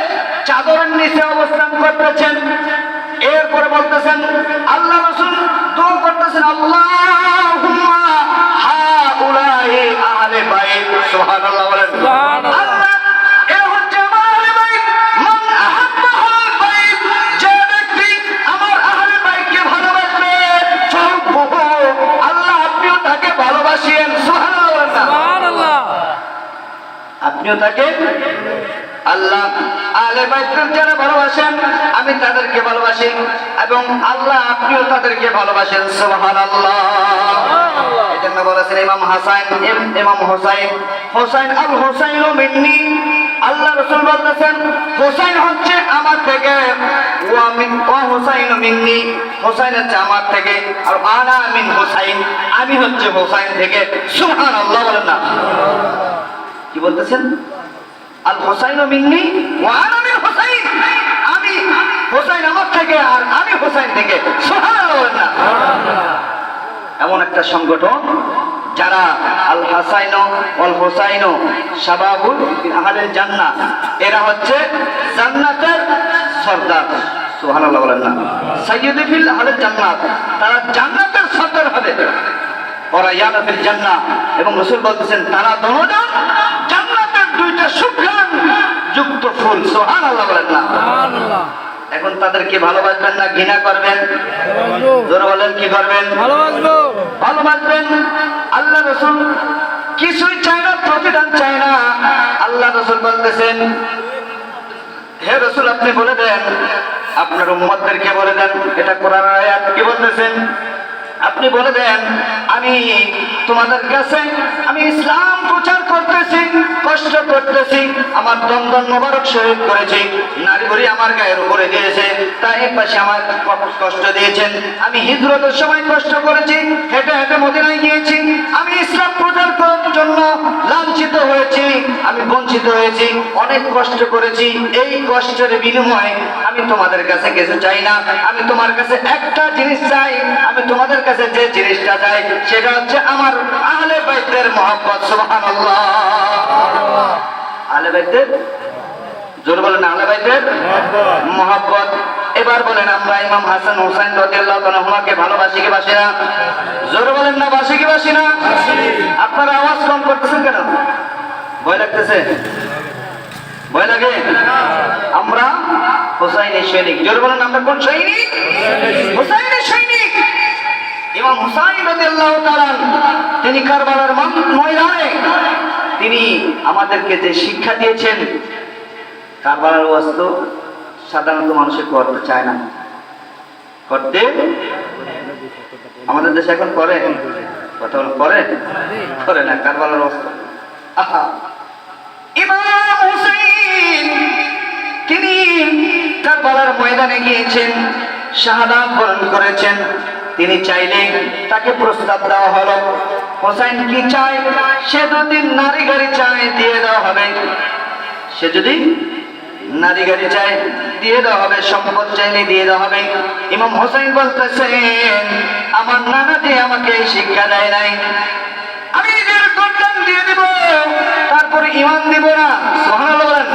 চাদরের নিচে অবস্থান করতেছেন। এরপরে বলতেছেন, আল্লাহ রাসূল দোয়া করতেছেন, আল্লাহুম্মা হাউলাই আহলে বাইত। সুবহানাল্লাহ বলেন। আল্লাহ, এরা হচ্ছে আমার আহলে বাইত। মান আহাব্বা আহলে বাইত, যে ব্যক্তি আমার আহলে বাইতকে ভালোবাসবে, ফাহুব্বুহু, আল্লাহ আপনিও তাকে ভালোবাসেন। সুবহানাল্লাহ বলেন।
সুবহানাল্লাহ।
আপনিও তাকে, আল্লাহ আহলে বাইতকে যারা ভালোবাসেন আমি তাদেরকে ভালোবাসি, এবং আল্লাহ আপনিও তাদেরকে ভালোবাসেন। সুবহানাল্লাহ। এজন্য বলেছেন ইমাম হাসান, ইমাম হোসাইন, হোসাইন আল হোসাইনু মিন্নি, আল্লাহ রাসূল বলতেছেন হোসাইন হচ্ছে আমার থেকে, ওয়া হোসাইনু মিন্নি, হোসাইন হচ্ছে আমার থেকে, আর আনা মিন হোসাইন, আমি হচ্ছে হোসাইন থেকে। সুবহানাল্লাহ বলেন না? কি বলতেছেন? আল হোসাইন মিন্নি ওয়া আনা মিন হোসাইন, আমি হোসাইন আমার থেকে আর আমি হোসাইন থেকে। সুবহানাল্লাহ বলেন না? এমন একটা সংগঠন যারা আল হাসাইন ওয়াল হোসাইন শাবাবুল মিন আহলিল জান্নাহ, এরা হচ্ছে জান্নাতের সরদার। সুবহানাল্লাহ বলেন না? সাইয়্যিদু ফিল আহলিল জান্নাত, তারা জান্নাতের সরদার হবে। ওরা ইয়ানা ফিল জান্নাহ, এবং রাসূল বলতেছেন তারা দুজন জান্নাতের দুইটা সুঘ্রাণ যুক্ত ফুল। সুবহানাল্লাহ বলেন না?
সুবহানাল্লাহ।
এখন তাদেরকে ভালোবাসবেন না ঘৃণা করবেন? জোরে বলেন, কি করবেন?
ভালোবাসবো।
ভালোবাসবেন। আল্লাহ রাসূল কিছুই চায় না, প্রতিদান চায় না। আল্লাহ রাসূল বলতেছেন, হে রাসূল আপনি বলে দেন, আপনার উম্মতদেরকে বলে দেন, এটা কোরআনের আয়াত, কি বলতেছেন? আপনি বলে দেন আমি তোমাদের কাছে আমি ইসলাম প্রচার করতেছি, কষ্ট করতেছি, আমার দমদম মোবারক শহীদ করেছি, নারী বুড়ি আমার গায়ের উপরে দিয়েছে, তাই পাশে আমার কষ্ট দিয়েছেন, আমি হিজরতের সময় কষ্ট করেছি, হেঁটে হেঁটে মদিনায় গিয়েছি, আমি ইসলাম প্রচার করার জন্য লাঞ্ছিত হয়েছি, আমি বঞ্চিত হয়েছি, অনেক কষ্ট করেছি। এই কষ্টের বিনিময়ে আমি তোমাদের কাছে কিছু চাই না, আমি তোমার কাছে একটা জিনিস চাই, আমি তোমাদের কাছে যে জিনিসটা চাই সেটা হচ্ছে আমার আহলে বাইতের মহব্বত। সুবহানাল্লাহ। আহলে বাইতের, জোরে বলেন, আহলে বাইতের মহব্বত। এবার বলেন, আমরা ইমাম হাসান হোসেন রাদিয়াল্লাহু তাআলা আনহুকে ভালোবাসি কি বাসি না? জোরে বলেন না, বাসি কি বাসি না? আপনারা আওয়াজ কম করতেছেন কেন? ভয় লাগতেছে? ভয় লাগে? আমরা হোসাইনের সৈনিক। জোরে বলেন, আমরা কোন সৈনিক? হোসাইনের সৈনিক। ইমাম হুসাইন রাদিয়াল্লাহু তাআলা তিনি কারবালার ময়দানে তিনি আমাদেরকে যে শিক্ষা দিয়েছেন, কারবালার ওয়াজ তো সাধারণত মানুষে করতে চায় না, করতে আমাদের দেশে এখন করে, কথা বল, করে না কারবালার ওয়াজ। আহা, ইমাম হুসাইন তিনি কারবালার ময়দানে গিয়েছেন, শাহাদাত বরণ করেছেন। তিনি চাইলেন, তাকে প্রস্তাব দেওয়া হলো, হোসাইন কি চায়? সে যদি নারী গাড়ি চায় দিয়ে দেওয়া হবে, সে যদি নারী গাড়ি চায় দিয়ে দেওয়া হবে, সম্পদ চাইলে দিয়ে দেওয়া হবে। ইমাম হোসাইন বলতেছেন, আমার নানা যে আমাকে এই শিক্ষা দেয় নাই, আমি নিজের গর্দান দিয়ে দিব, তারপরে ইমান দিব না। সুবহানাল্লাহ বলেন।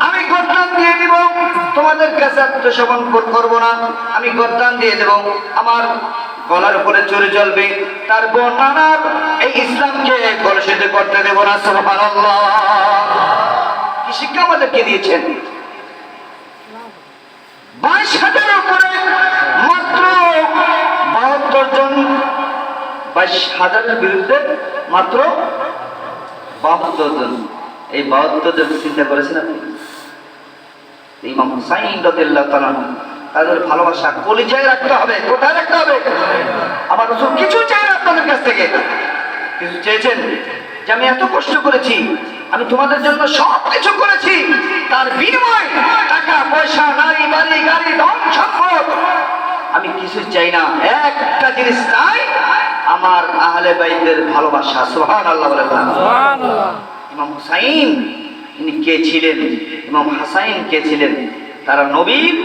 আমি গর্দান দিয়ে দিব, তোমাদের কাছে আত্মসমর্পণ করবো না, আমি গর্দান দিয়ে দেব, আমার গলার উপরে চড়ে চলবে, তারপর নানার এই ইসলামকে কলুষিত করতে দেব না। সুবহানাল্লাহ। কি শিক্ষা আমাদেরকে দিয়েছেন? 22,000-এর উপরে মাত্র 72 জন, 22,000-এর বিরুদ্ধে মাত্র 72 জন। এই 72 জন চিন্তা করেছেন আপনি? ইমাম হুসাইন রাদিয়াল্লাহু তাআলা তাদের ভালোবাসা কলিজায় রাখতে হবে। কোথায় রাখতে হবে? আমার রাসূল কিছু চাই না আপনাদের কাছ থেকে। কিছু চেয়েছেন যে আমি এত কষ্ট করেছি, আমি তোমাদের জন্য সব কিছু করেছি, তার বিনিময় টাকা পয়সা, নারী বাড়ি গাড়ি ধন সম্পদ আমি কিছু চাই না। একটা জিনিস চাই, আমার আহলে বাইতের ভালোবাসা। সুবহানাল্লাহ বলে বলেন।
সুবহানাল্লাহ।
ইমাম হুসাইন ইনি কে ছিলেন? ইমাম হাসাইন কে ছিলেন? তারা নবীর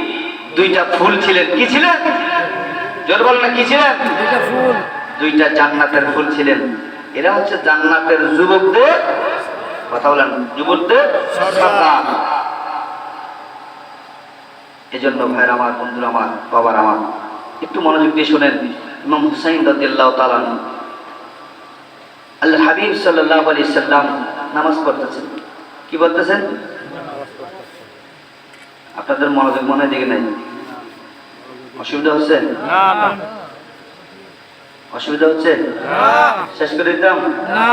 দুইটা ফুল ছিলেন। কি ছিলেন? জোর বল না, কি ছিলেন?
দুইটা ফুল,
দুইটা জান্নাতের ফুল ছিলেন। এরা হচ্ছে জান্নাতের যুবকদের, কথা বলেন, যুবকদের সর্দার। এজন্য ভাইরা আমার, বন্ধুরা আমার, বাবার আমার, একটু মনোযোগ দিয়ে শোনেন। ইমাম হুসাইন রাদিয়াল্লাহু তাআলা আল্লাহর হাবিব সাল্লাল্লাহু আলাইহি সাল্লাম নামাজ পড়তেছেন। কি বলতেছেন? আপনাদের মনোযোগ মনে দিকে নাই? অসুবিধা হচ্ছে?
না না
অসুবিধা হচ্ছে? শেষ করে দিতাম।
না।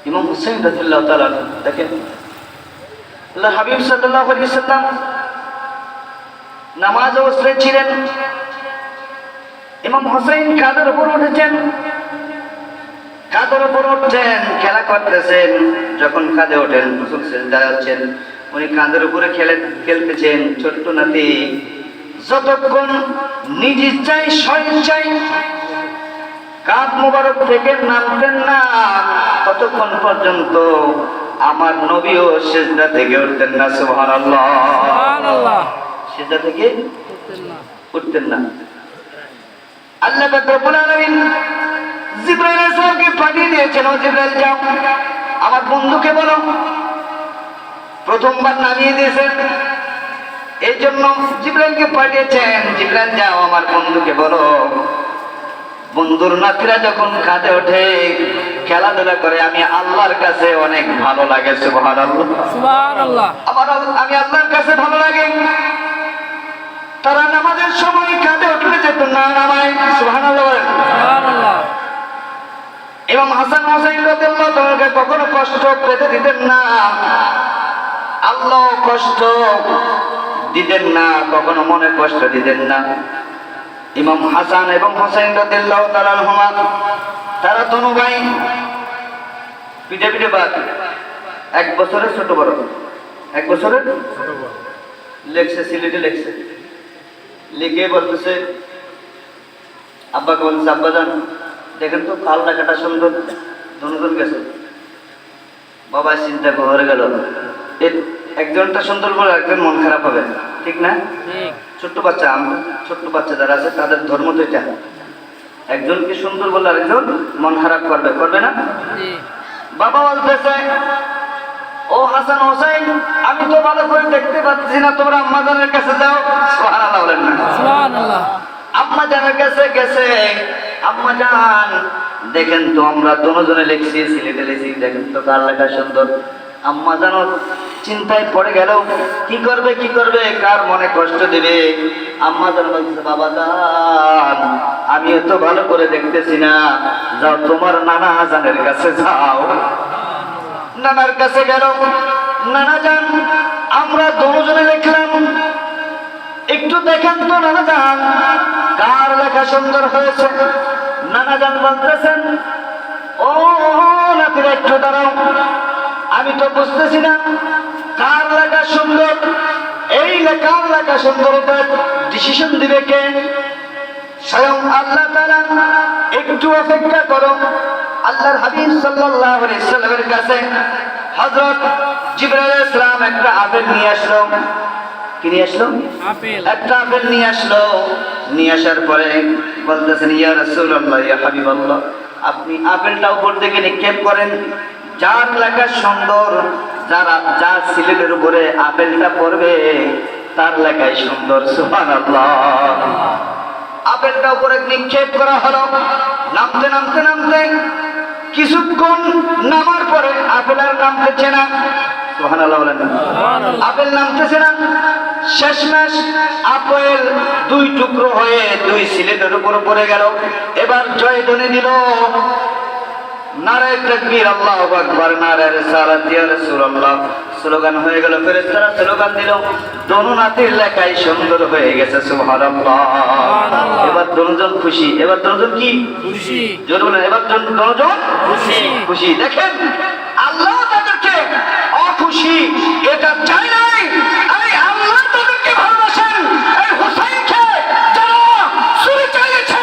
ইমাম হুসাইন রাদিয়াল্লাহু তাআলা দেখেন, আল্লাহর হাবিব সাল্লাল্লাহু আলাইহি সাল্লাম নামাজ অবস্থায় ছিলেন। ইমাম হুসাইন কাঁধের উপর উঠেছেন, কাঁধের উপর উঠছেন, খেলা করতেছেন। যখন কাঁধে ওঠেন, রাসূল সিজদায় যাচ্ছেন, উনি কাঁধের উপরে খেলতেছেন। ছোট্ট নাতি যতক্ষণ নিজ ইচ্ছায় স্বেচ্ছায় কাঁধ মোবারক থেকে নামতেন না, ততক্ষণ পর্যন্ত আমার নবীও সিজদা থেকে উঠতেন না। সুবহানাল্লাহ।
সুবহানাল্লাহ।
সিজদা থেকে
করতেন না।
উঠতেন না। আল্লাহ পাক রব্বুল আলামিন জিবরাইল আলাইহিস সালামকে পাঠিয়ে দিয়েছেন, ও জিবরাইল যাও, আমার বন্ধুকে বলো। প্রথমবার নামিয়ে দিয়েছেন, এই জন্য জিবরাইলকে পাঠিয়েছেন, জিবরাইল যাও আমার বন্ধুকে বলো, বন্ধুর নাতিরা যখন কাঁধে ওঠে, খেলাধুলা করে, আমি আল্লাহর কাছে অনেক ভালো লাগে। সুবহানাল্লাহ।
সুবহানাল্লাহ।
আমি আল্লাহর কাছে ভালো লাগে। তারা নামাজের সময় কাঁধে উঠলে যেত না নামায়। সুবহানাল্লাহ বলেন।
সুবহানাল্লাহ।
এবং হাসান হুসাইন রাদিয়াল্লাহু তাআলাকে কখনো কষ্ট পেতে দিতেন না। আল্লাহ কষ্ট দিতেন না, কখনো মনে কষ্ট দিতেন না। ইমাম হাসান এবং হুসাইন রাদিয়াল্লাহু তাআলা আনহুমা, তারা দোনো ভাই পিঠে পিঠে বাদ, 1 বছরের ছোট বড়, 1 বছরের লেখছে, সিলেটে লেখছে, লিখে বলতেছে, আব্বাকে বলছে, আব্বা জান দেখেন তো কাল লেখাটা সুন্দর, দুজন গেছে। বাবা চিন্তা করে গেল, একজনটা সুন্দর বলে একজন মন খারাপ হবে, ঠিক না?
ঠিক।
ছোট্ট বাচ্চা, আমরা ছোট্ট বাচ্চা যারা আছে তাদের ধর্ম তো এটা, একজনকে সুন্দর বলে আরেকজন মন খারাপ করবে, করবে না?
জি।
বাবা বলতেছে, ও হাসান হোসেন, আমি তো ভালো করে দেখতে পাচ্ছি না, তোমরা আম্মা জানের কাছে যাও। সুবহানাল্লাহ বলেন না?
সুবহানাল্লাহ।
আম্মা জানের কাছে গেছে। আম্মা জান দেখেন তো, আমরা দুজনে লিখছি, সিলেটে লিখছি, দেখেন তো কার লেখা সুন্দর। আম্মা জানো চিন্তায় পড়ে গেল, কি করবে কি করবে, কার মনে কষ্ট দিবে। আম্মা জান বলছে, বাবা জান আমি তো ভালো করে দেখতেছি না, যাও তোমার নানা জানের কাছে যাও। নানার কাছে গেল, নানা জান আমরা দুজনে লিখলাম, একটু দেখেন তো নানা জান কার লেখা সুন্দর হয়েছে। নানা জান বলতেছেন, ও নাতিরা একটু দাঁড়াও, আমি তো বুঝতেছি না কার লেখা সুন্দর, এই লেখার লেখা সুন্দর ডিসিশন দিবে কে? স্বয়ং আল্লাহ তাআলা। একটু অপেক্ষা করো। আল্লাহর হাবিব সাল্লাল্লাহু আলাইহি সাল্লামের কাছে হযরত জিবরাইল আলাইহিস সালাম একটা আপেল নিয়ে আসলো। কি নিয়ে আসলো?
আপেল।
একটা আপেল নিয়ে আসলো। নিয়ে আসার পরে বলতেছেন, ইয়া রাসূলুল্লাহ, ইয়া হাবিবাল্লাহ, আপনি আপেলটা উপর থেকে নিক্ষেপ করেন, যার লেখা সুন্দর, যার সিলেটের উপরে আপেলটা পড়বে তার লেখাই সুন্দর। সুবহানাল্লাহ। আপেলটা উপরে নিক্ষেপ করা হলো। নামতে নামতে নামতে কিছুক্ষণ নামার পরে আপেল আর নামতেছে না। সুবহানাল্লাহ বলেন না। আপেল নামতেছে না। শেষমেশ আপেল দুই টুকরো হয়ে দুই সিলেটের উপর পড়ে গেল। এবার জয়ধ্বনি দিল, নারায়ে তাকবীর, আল্লাহু আকবার, নারায়ে রিসালাত ইয়া রাসূলুল্লাহ। স্লোগান হয়ে গেল, ফেরেশতারা স্লোগান দিল, দনুনাতির লেখাই সুন্দর হয়ে গেছে। সুবহানাল্লাহ। এবার দনুজন খুশি। এবার দনুজন কি
খুশি।
জোরে বলেন, এবার দনুজন
খুশি।
খুশি। দেখেন, আল্লাহ তাদেরকে অখুশি এটা চাই নাই। এই আল্লাহ তাদেরকে ভালোবাসেন। এই হুসাইনকে যারা ছুরি চালিয়েছে,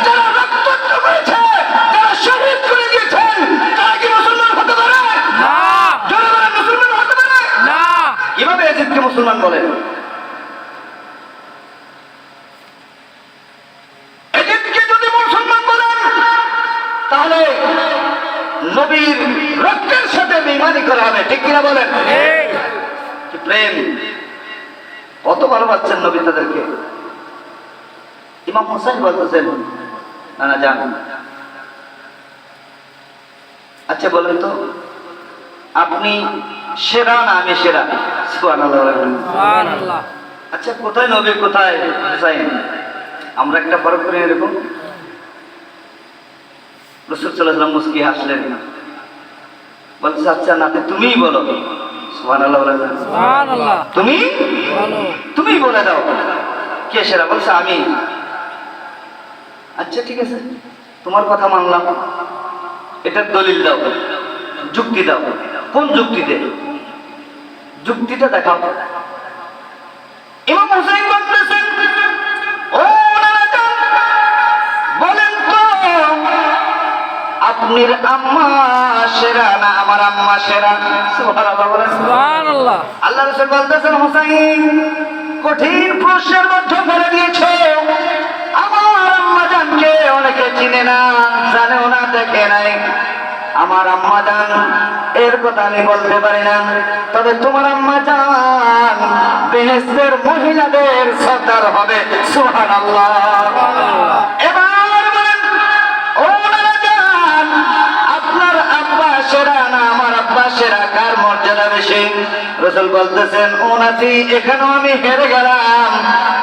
যারা রক্তাক্ত করেছে, যারা শহীদ করে দিয়েছেন, তারা কি মুসলমান হতে পারে?
না।
জোরে বলেন, মুসলমান হতে পারে
না।
কিভাবে এজিদকে মুসলমান বলেন? এজিদকে যদি মুসলমান বলেন তাহলে নবীর রক্তের সাথে বেঈমানি করা হবে, ঠিক কিনা বলেন?
এই
কি প্রেম, কত ভালোবাসছেন নবী তাদেরকে। ইমাম হোসেন বলতেছেন, না যান, আচ্ছা বলেন তো আপনি সেরা না আমি সেরা? সুবহানাল্লাহ বলেন।
সুবহানাল্লাহ।
আচ্ছা কোথায় নবী কোথায় হুসাইন? আমরা একটা ফরক করি এরকম। রাসূল সাল্লাল্লাহু আলাইহি ওয়াসাল্লাম মুস্কি হাসলেন, বলছে আচ্ছা নাতি তুমিই বলো। সুবহানাল্লাহ বলেন।
সুবহানাল্লাহ।
তুমি
বলো।
তুমি বলে দাও কে সেরা? বলছে আমি। আচ্ছা ঠিক আছে, তোমার কথা মানলাম, এটার দলিল দাও, যুক্তি দাও। কোন যুক্তিতে? যুক্তিটা দেখাও। ইমাম হুসাইন বলতেছেন, ও নানা বলেন তো আপনার আম্মা সেরা না আমার আম্মা সেরা? সুবহানাল্লাহ বলেন।
সুবহানাল্লাহ।
আল্লাহ রাসূল বলতেছেন, হুসাইন কঠিন প্রশ্নের মধ্যে ফেলে দিয়েছে। আমার আম্মা জানকে অনেকে চিনে না, জানেও না, দেখে নাই। আমার আম্মা জান এর কথা আমি বলতে পারি না, তবে তোমার আম্মা জান বেহেশতের মহিলাদের সর্দার হবে। সুবহানাল্লাহ। এবার বলেন, ও নানা জান আপনার আব্বা সেরা না আমার আব্বা সেরা? কার মর্যাদা বেশি? রাসূল বলতেছেন, ও নাতি এখানেও আমি হেরে গেলাম।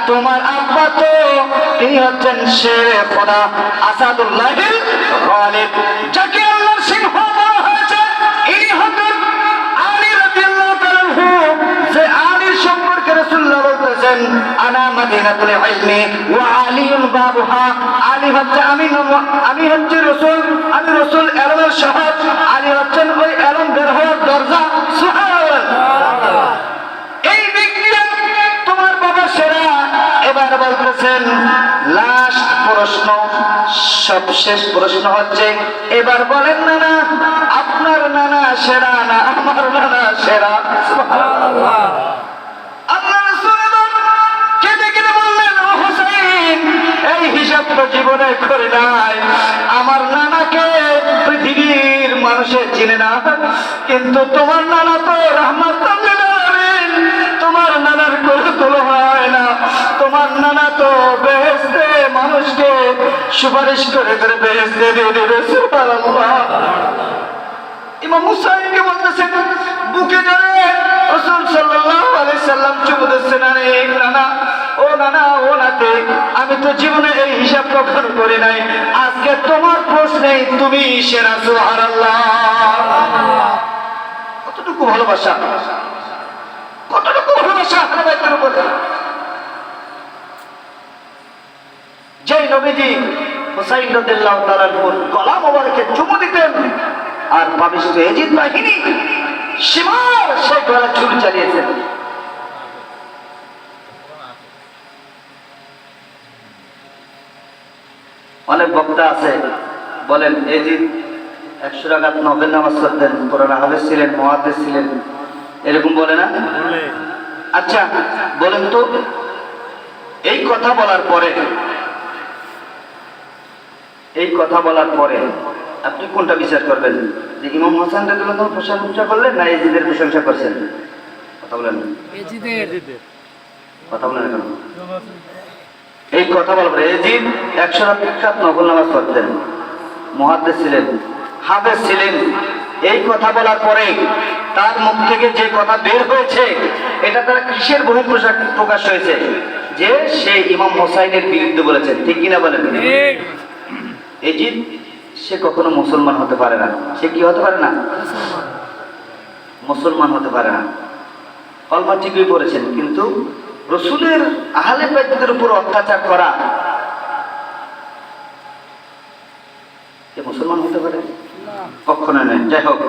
তোমার আব্বা তো তিনি হচ্ছেন শেরে খোদা, আসাদুল্লাহিল গালিব, যাকে আল্লাহর সিংহ বলা হয়েছে। ইনি হচ্ছেন আলী রাদিয়াল্লাহু তাআলা আনহু। যে আলীর সম্পর্কে রাসূলুল্লাহ বলতেছেন, আনা মাদিনাতুল ইলমি ওয়া আলিউল বাবুহা। আলী হচ্ছে আমি হচ্ছে রাসূল, আমি রাসূল এলমের শহর, আলী হচ্ছেন ওই এলম বের হওয়ার দরজা। সুবহানাল্লাহ। এই ব্যক্তিরা তোমার বাবা সেরা। এবার বলতেছেন লাস্ট প্রশ্ন, সবশেষ প্রশ্ন হচ্ছে, এবার বলেন নানা আপনার নানা সেরা না আমার নানা সেরা?
সুবহানাল্লাহ।
আল্লাহ রাসূল এবার কেঁদে কেঁদে বললেন, ও হুসাইন এই হিসাব তো জীবনে করে নাই। আমার নানাকে পৃথিবীর মানুষে চিনে না, কিন্তু তোমার নানা তো রাহমাতুল লিল আলামিন। তোমার নানার কোনো তুলনা হয় না। তোমার নানা তো বেহেশতে মানুষকে সুপারিশ করে করে বেহেশতে দিয়ে দেবে। সুবহানাল্লাহ। ইমাম হুসাইনকে বলতেছেন, বুকে ধরে রাসূল সাল্লাল্লাহু আলাইহি সাল্লাম চুমু দিচ্ছেন, আরে নানা, ও নানা, ও নাতি, আমি তো জীবনে এই হিসাব কখনো করি নাই। আজকে তোমার প্রশ্নেই তুমি সেরা। সুবহানাল্লাহ। কতটুকু ভালোবাসা, কতটুকু ভালোবাসা আহলে বাইতের উপরে। যে নবীজি হুসাইন রাদিয়াল্লাহু তাআলার গলা মোবারকে চুমু দিতেন, আর পাপিষ্ঠ এজিদ বাহিনী সীমার সেই গলা ছুরি চালিয়েছেন। অনেক বক্তা আছে বলেন এজিদ 100 রাকাত নফল নামাজ পড়তেন, কোরআন হাফেজ ছিলেন, মুহাদ্দিস ছিলেন, এরকম বলে না? আচ্ছা বলেন তো এই কথা বলার পরে আপনি কোনটা বিচার করবেন, যে ইমাম হাসান রাদিয়াল্লাহু প্রশংসা করলেন না এজিদের প্রশংসা করছেন? কথা বলেন,
এজিদের।
কথা বলেন কেন? এই কথা বলবেন। এজিদ 100 রাকাত নফল নামাজ পড়তেন, মুহাদ্দিস ছিলেন, হাফেজ ছিলেন। এই কথা বলার পরে তার মুখ থেকে যে কথা বের হয়েছে, এটা তার কিসের বহিঃপ্রকাশ প্রকাশ হয়েছে? যে সে ইমাম হোসাইনের বিরুদ্ধে বলেছেন, ঠিক কিনা বলেন?
ঠিক।
এজিদ সে কখনো মুসলমান হতে পারে না। সে কি হতে পারে না? মুসলমান হতে পারে না। কলমা ঠিকই পড়েছেন, কিন্তু রসুলের আহলে বাইতের উপর অত্যাচার করা, এ মুসলমান হতে পারে? কখনো নয়। যাই হোক,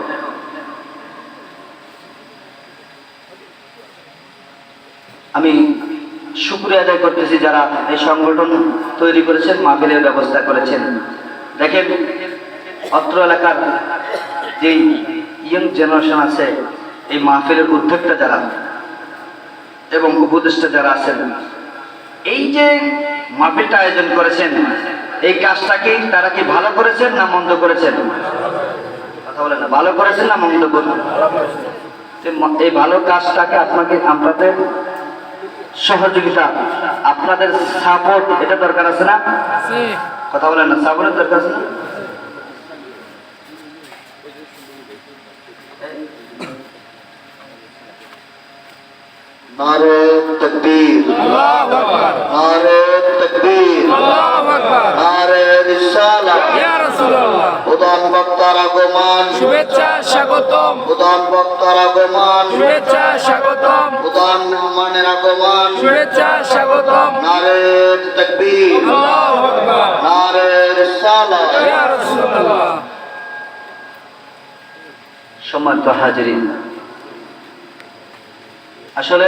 আমি শুকরিয়া আদায় করতেছি যারা এই সংগঠন তৈরি করেছেন, মাহফিলের ব্যবস্থা করেছেন। দেখেন, অত্র এলাকার যেই ইয়ং জেনারেশন আছে, এই মাহফিলের উদ্যোক্তা যারা এবং উপদেষ্টা যারা আছেন, এই যে মাহফিলটা আয়োজন করেছেন, এই কাজটা কি তারা কি ভালো করেছেন না মন্দ করেছেন? কথা বলেন না, ভালো করেছেন না মন্দ করেছেন? এই ভালো কাজটাকে আপনাদের সহযোগিতা, আপনাদের সাপোর্ট, এটা দরকার আছে না? কথা বলেন না, সাপোর্টের দরকার আছে না? নারে তাকবীর,
আল্লাহু আকবার,
নারে তাকবীর,
আল্লাহু আকবার,
নারে রিসালাত।
ইয়া রাসূলুল্লাহ।
প্রধান বক্তার আগমন,
শুভেচ্ছা স্বাগতম,
প্রধান বক্তার আগমন,
শুভেচ্ছা স্বাগতম,
প্রধান মেহমানের আগমন।
শুভেচ্ছা স্বাগতম।
নারে তাকবীর,
আল্লাহু আকবার,
নারে রিসালাত।
ইয়া রাসূলুল্লাহ।
সম্মানিত হাজিরিন, আসলে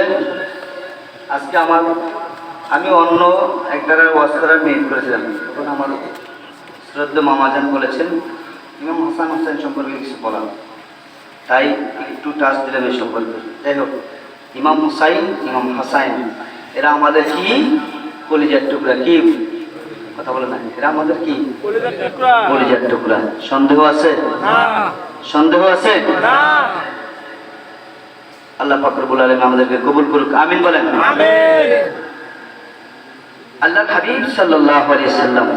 আজকে আমি অন্য এক দ্বারার ওয়াজ করার নিয়ত করেছিলাম, তখন আমার শ্রদ্ধেয় মামাজান বলেছেন ইমাম হাসান হোসেন সম্পর্কে কিছু বলা, তাই একটু টাচ দিলাম এই সম্পর্কে। যাই হোক, ইমাম হুসাইন, ইমাম হাসাইন, এরা আমাদের কি কলিজার টুকরা। কি কথা বলে না? এরা আমাদের কি কলিজার টুকরা। সন্দেহ আছে? সন্দেহ আছে? আল্লাহ পাক রব্বুল আলামিন আমাদেরকে কবুল করুক, আমিন বলেন।
আমিন।
আল্লাহর হাবিব সাল্লাল্লাহু আলাইহি সাল্লাম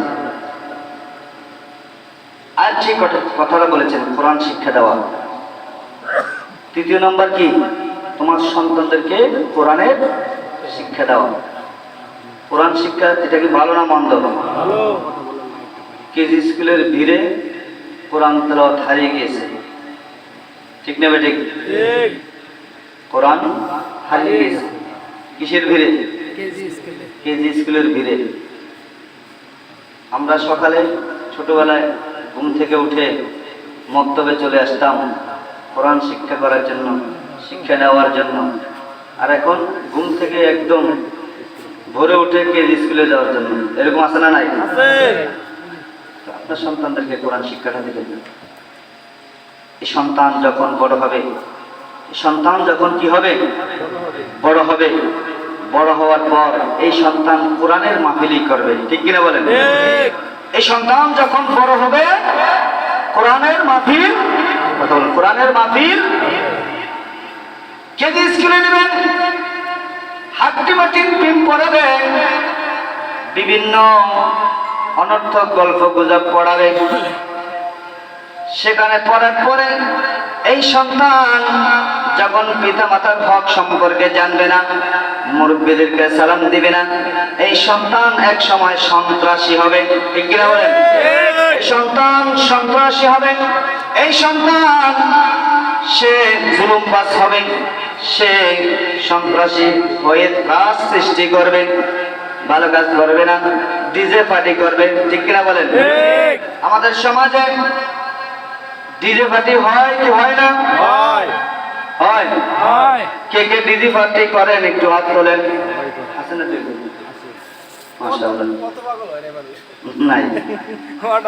আর যে কথাটা বলেছেন, কোরআন শিক্ষা দেওয়া। তৃতীয় নম্বর কি? তোমার সন্তানদেরকে কোরআনের শিক্ষা দেওয়া। কোরআন শিক্ষা, এটা কি ভালো না মন্দ? ভালো। কেজি স্কুলের ভিড়ে কোরআন তেলাওয়াত হারিয়ে গিয়েছে, ঠিক না বেঠিক? ঠিক। কোরআন হারিয়ে গেছে কিসের ভিড়ে? কেজি স্কুলের ভিড়ে। আমরা সকালে ছোটবেলায় ঘুম থেকে উঠে মক্তবে চলে আসতাম কোরআন শিক্ষা করার জন্য, শিক্ষা নেওয়ার জন্য। আর এখন ঘুম থেকে একদম ভোরে উঠে কেজি স্কুলে যাওয়ার জন্য। এরকম আছে না নাই? আপনার সন্তানদেরকে কোরআন শিক্ষাটা দিবেন। এই সন্তান যখন বড় হবে, সন্তান যখন কি হবে? বড় হবে। বড় হওয়ার পর এই সন্তান কোরআনের মাহফিলই করবে, ঠিক কিনা বলেন? এই সন্তান যখন বড় হবে কোরআনের মাহফিল, কথা বলেন, কোরআনের মাহফিল কেজি স্কুলে নেবেন, হাট্টি মাটির পিম পড়াবে, বিভিন্ন অনর্থক গল্প গুজব পড়াবে। সেখানে পড়ার পরে এই সন্তান যখন পিতা মাতার হক সম্পর্কে জানবে না, মুরব্বীদেরকে সালাম দিবে না, এই সন্তান এক সময় সন্ত্রাসী হবে, ঠিক কিনা বলেন? এই সন্তান সন্ত্রাসী হবে। এই সন্তান সে জুলুমবাজ হবে, সে সন্ত্রাসী হয়ে কাজ সৃষ্টি করবে, ভালো কাজ করবে না, ডিজে পার্টি করবে, ঠিক কিনা বলেন? আমাদের সমাজে ডিজে পার্টি হয় কি হয় না? হয়। হয়? হয়। কে কে ডিজে পার্টি করেন একটু হাত তোলেন। আছে না? মাশাআল্লাহ। নাই।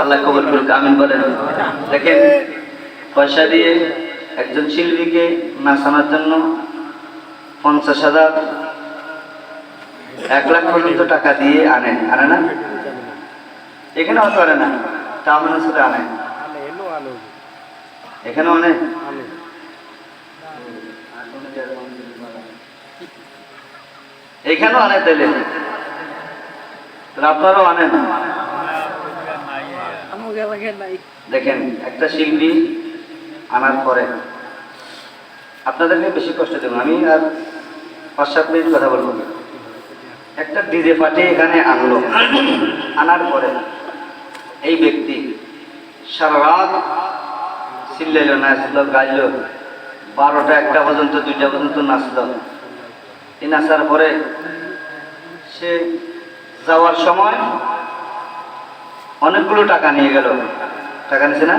আল্লাহ কবুল করুক, আমিন বলেন। দেখেন, পয়সা দিয়ে একজন শিল্পীকে নাচানোর জন্য 50,000, 1 লাখ পর্যন্ত টাকা দিয়ে আনে না? এখানে হয়তো আনে না, তামিলনাড়ুতে আনে, এখানে অনেক। এখানেও অনেক দিলে তাহলে আপনারাও আনেন। দেখেন একটা শিল্পী আনার পরে আপনাদেরকে বেশি কষ্ট দেবো আমি, আর 5-7 মিনিট কথা বলবো। একটা ডিজে পার্টি এখানে আনলো, আনার পরে এই ব্যক্তি সারা রাত চিল্লাইল, নাচলো, গাইল, 12টা 1টা পর্যন্ত 2টা পর্যন্ত নাচলো। এই নাচার পরে সে যাওয়ার সময় অনেকগুলো টাকা নিয়ে গেল। টাকা নিছে না?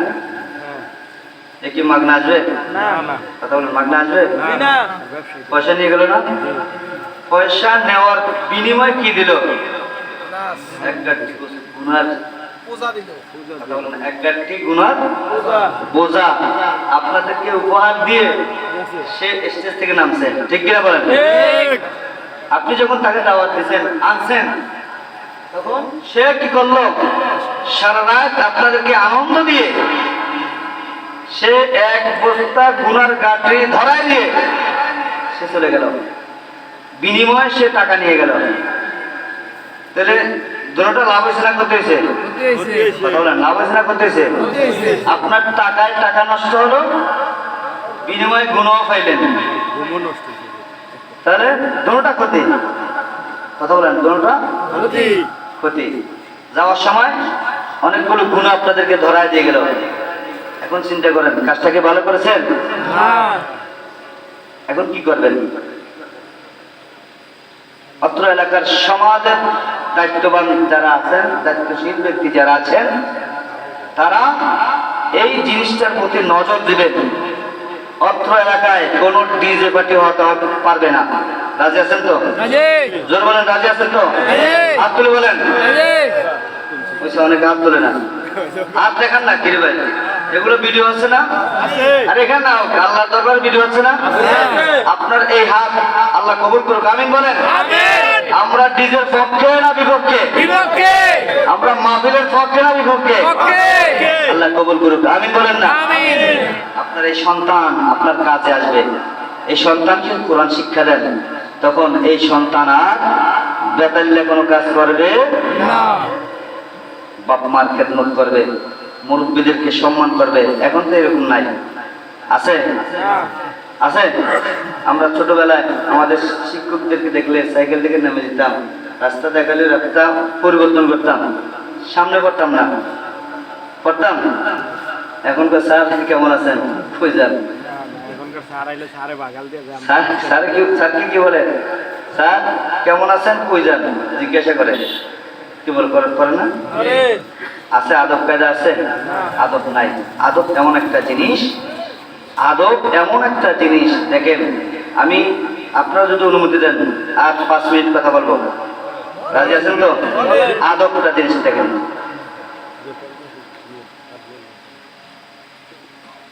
এ কি মাগনা আসবে? কথা বলেন, মাগনা আসবে? পয়সা নিয়ে গেল না? পয়সা নেওয়ার বিনিময় কি দিল? এক গাঠি গুনার বোঝা আপনাদেরকে উপহার দিয়ে সে স্টেজ থেকে নামছে। ঠিক কিনা বলেন? আপনি যখন তাকে দাওয়াত দিয়েছেন, আনছেন, তখন সে কি করলো? সারা রাত আপনাদেরকে আনন্দ দিয়ে সে এক বস্তা গুনার গাঠি ধরাই দিয়ে সে চলে গেল, বিনিময়ে সে টাকা নিয়ে গেল। তাহলে দুটোটা লাভ হয়েছে না করতে হয়েছে? কথা বলেন, লাভ হয়েছে না করতে হয়েছে? আপনার টাকায় টাকা নষ্ট হলো, বিনিময়ে গুণও পাইলেন, তাহলে দুটোটা ক্ষতি। কথা বলেন, দুটোটা ক্ষতি। যাওয়ার সময় অনেকগুলো গুণ আপনাদেরকে ধরায় দিয়ে গেল। এখন চিন্তা করেন, কাজটাকে ভালো করেছেন? এখন কি করবেন? অত্র এলাকার সমাজের দায়িত্ববান যারা আছেন, দায়িত্বশীল ব্যক্তি যারা আছেন, তারা এই জিনিসটার প্রতি নজর দিবেন। অত্র এলাকায় কোনো ডিজে পার্টি হতে পারবে না। রাজি আছেন তো? জোর বলেন, রাজি আছেন তো? হাত তুলে বলেন। অনেকে হাত তুলে না, হাত দেখান না। কিরে ভাই, এগুলো ভিডিও হচ্ছে না? আর এখানে না আল্লাহ দরবার ভিডিও হচ্ছে না? আপনার এই হাত আল্লাহ কবুল করুক, আমিন বলেন। আমরা ডিজের পক্ষে না বিপক্ষে? আমরা মাহফিলের পক্ষে না বিপক্ষে? আল্লাহ কবুল করুক, আমিন বলেন না? আপনার এই সন্তান আপনার কাছে আসবে, এই সন্তানকে কোরআন শিক্ষা দেন, তখন এই সন্তান আর বেতাল্লে কোনো কাজ করবে না, বাপ মার খেদমত করবে, মুরব্বীদেরকে সম্মান করবে। এখন তো এরকম নাই, আছে? আছে? আমরা ছোটবেলায় আমাদের শিক্ষকদেরকে দেখলে সাইকেল থেকে নেমে যেতাম, রাস্তা দেখালে রাস্তা পরিবর্তন করতাম, সামনে পড়তাম না, পড়তাম। এখনকার স্যার কেমন আছেন? কই যান? স্যার কি বলে? স্যার কেমন আছেন? কই যান জিজ্ঞাসা করে। কি বলে? করে না? আছে? আদব কায়দা আছে? আদব নাই। আদব এমন একটা জিনিস, আদব এমন একটা জিনিস। দেখেন, আমি আপনারা যদি অনুমতি দেন আর 5 মিনিট কথা বলবো, রাজি আছেন তো? আদবটা জিনিস দেখেন।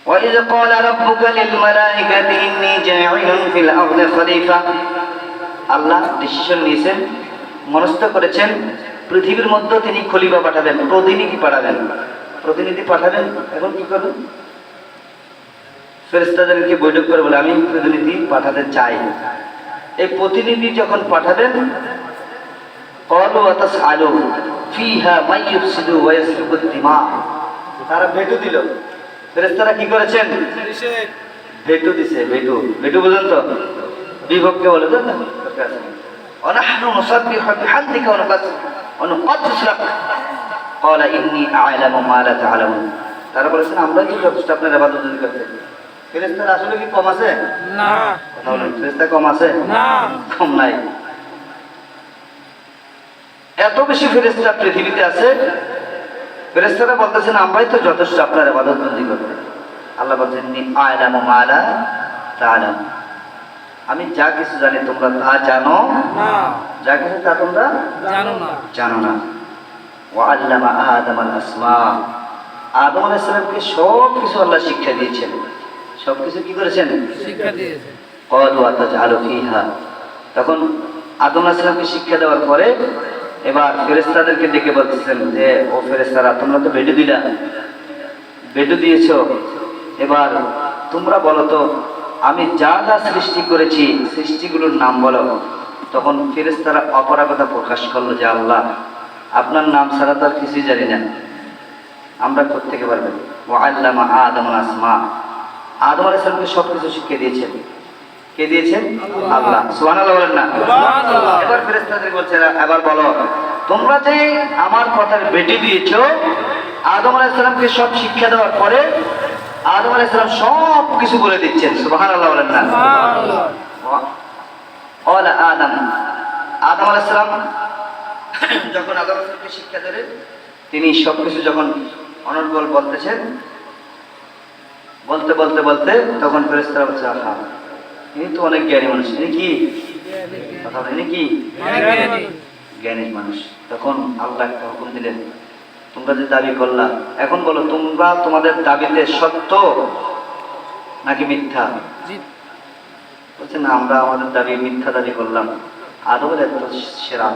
وَإِذْ قَالَ رَبُّكَ لِلْمَلَائِكَةِ إِنِّي جَاعِلٌ فِي الْأَرْضِ خَلِيفَةً। আল্লাহ ডিসিশন নিয়েছেন, মনস্থ করেছেন পৃথিবীর মধ্যে তিনি খলিফা পাঠাবেন, প্রতিনিধি পাঠাবেন। প্রতিনিধি পাঠাবেন, এখন কি করবেন? ফেরেশতাদেরকে বৈঠক করে বলে, আমি প্রতিনিধি পাঠাতে চাই। এই প্রতিনিধি যখন পাঠাবেন, ক্বালু আতাসআলু ফিহা মান ইউফসিদু ওয়া ইয়াসফিকু দিমা, তারা ভেটো দিল। ফেরেশতারা কি করেছেন? ভেটো দিছে। ভেটো, ভেটো বুঝেন তো? বিভক্তি বলে তো না? ওয়ানাহনু নুসাব্বিহু বিহামদিকা ওয়া নুকদ্দিসু লাক ক্বালা ইন্নী আ'লামু মা লা তা'লামুন। তারা বলেছেন, আমরা কি যথেষ্ট আপনার ইবাদত করতে। ফেরেশতারা আসলে কি কম আছে? না। কথা বলেন, ফেরেশতা কম আছে? না, কম নাই। এত বেশি ফেরেশতা পৃথিবীতে আছে, ফেরেশতারা বলতেছেন আমরাই তো যথেষ্ট আপনার ইবাদত বন্দেগী করতে। আল্লাহ বলছেন, আ'লামু মা লা তা'লামুন, আমি যা কিছু জানি তোমরা তা জানো না, যা কিছু তা তোমরা জানো না। ওয়া আল্লামা আদম আল আসমা, আদম আলাইহিস সালামকে সব কিছু আল্লাহ শিক্ষা দিয়েছেন। সব কিছু কি করেছেন? শিক্ষা দিয়েছেন। ক্বালু আতাজআলু ফিহা, তখন আদম আলাইহিস সালামকে শিক্ষা দেওয়ার পরে এবার ফেরেশতাদেরকে ডেকে বলতেছেন যে, ও ফেরেশতারা, তোমরা তো ভেটো দিলা, ভেটো দিয়েছো, এবার তোমরা বলো তো আমি যা যা সৃষ্টি করেছি সৃষ্টিগুলোর নাম বলো। তখন ফেরেশতারা অপরাগতা প্রকাশ করলো যে, আল্লাহ আপনার নাম ছাড়া তো আর কিছুই জানি না, আমরা কোত্থেকে পারবেন? ওয়াল্লামা আদমাল আসমা, আদম আলাইহিস সালামকে সব কিছু শিখিয়ে দিয়েছেন। কে দিয়েছেন? আল্লাহ। সুবহানাল্লাহ বলেন না?
সুবহানাল্লাহ।
এবার ফেরেশতাদের বলছে, এবার বলো তোমরা যে আমার কথার বেটি দিয়েছো, আদম আলাইহিস সালামকে সব শিক্ষা দেওয়ার পরে আদম আলাইহিস সালাম সব কিছু বলে দিচ্ছেন। সুবহানাল্লাহ বলেন না?
সুবহানাল্লাহ।
ওয়ালা আদম, আদম আলাইহিস সালাম যখন আদম আলাইহিস সালামকে শিক্ষা দিলেন, তিনি সব কিছু যখন অনর্গল বলতেছেন, বলতে বলতে বলতে তখন ফেরেশতারা বলছে, আহা ইনি তো অনেক জ্ঞানী মানুষ। ইনি কি কথা বলেন, ইনি কি জ্ঞানী মানুষ। তখন আল্লাহ একটা হুকুম দিলেন, তোমরা যে দাবি করলা, এখন বলো তোমরা তোমাদের দাবিতে সত্য নাকি মিথ্যা? বলছে না, আমরা আমাদের দাবি মিথ্যা দাবি করলাম। আদমের এত সেরা।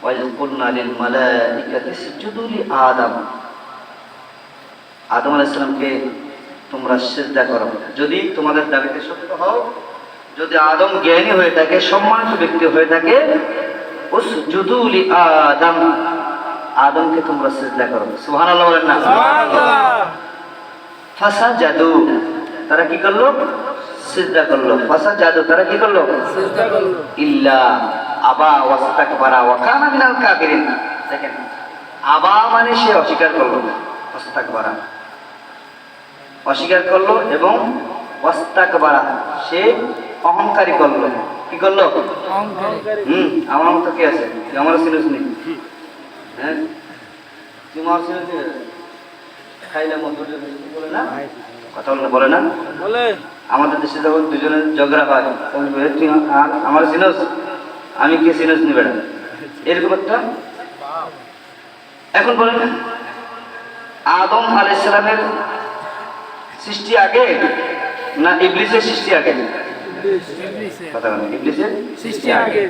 ওয়াইজ কুলনা লিল মালাইকাতি ইসজুদু লি আদম, আদম আলাইহিস সালামকে তোমরা সিজদা করো যদি তোমাদের দাবিতে সত্য হও, যদি আদম জ্ঞানী হয়ে থাকে, সম্মানিত ব্যক্তি হয়ে থাকে, উসজুদু লি আদম, আদমকে তোমরা সিজদা করো। সুবহানাল্লাহ বলেন না?
সুবহানাল্লাহ।
ফাসাজাদু, তারা কি করলো? সিজদা করলো। ফাসাজাদু, তারা কি করলো?
সিজদা করলো।
ইল্লা আবা ওয়াস্তাকবারা ওয়া কানা মিনাল কাফিরিন। দেখেন, আবা মানে সে অস্বীকার করলো, ওয়াস্তাকবারা অস্বীকার করলো, এবং ওয়াস্তাকবারা সে অহংকারী করলো। কি করলো?
অহংকারী।
আমার মতো কি আছে? তুই আমারও চিনিস নি? হ্যাঁ, তুই আমার চিনিস নি? খাইলে মধুর বলে না, কথা বলে না?
বলে
আমাদের দেশে যখন দুজনের ঝগড়া হয়, তখন বলে, তুই আমার চিনোস, আমি কে চিনোস নি বেড়া, এরকম একটা। এখন বলেন, আদম আলাইহিস সালামের সৃষ্টি আগে না ইবলিসের সৃষ্টি আগে? কথা বলেন, ইবলিসের
সৃষ্টি আগে।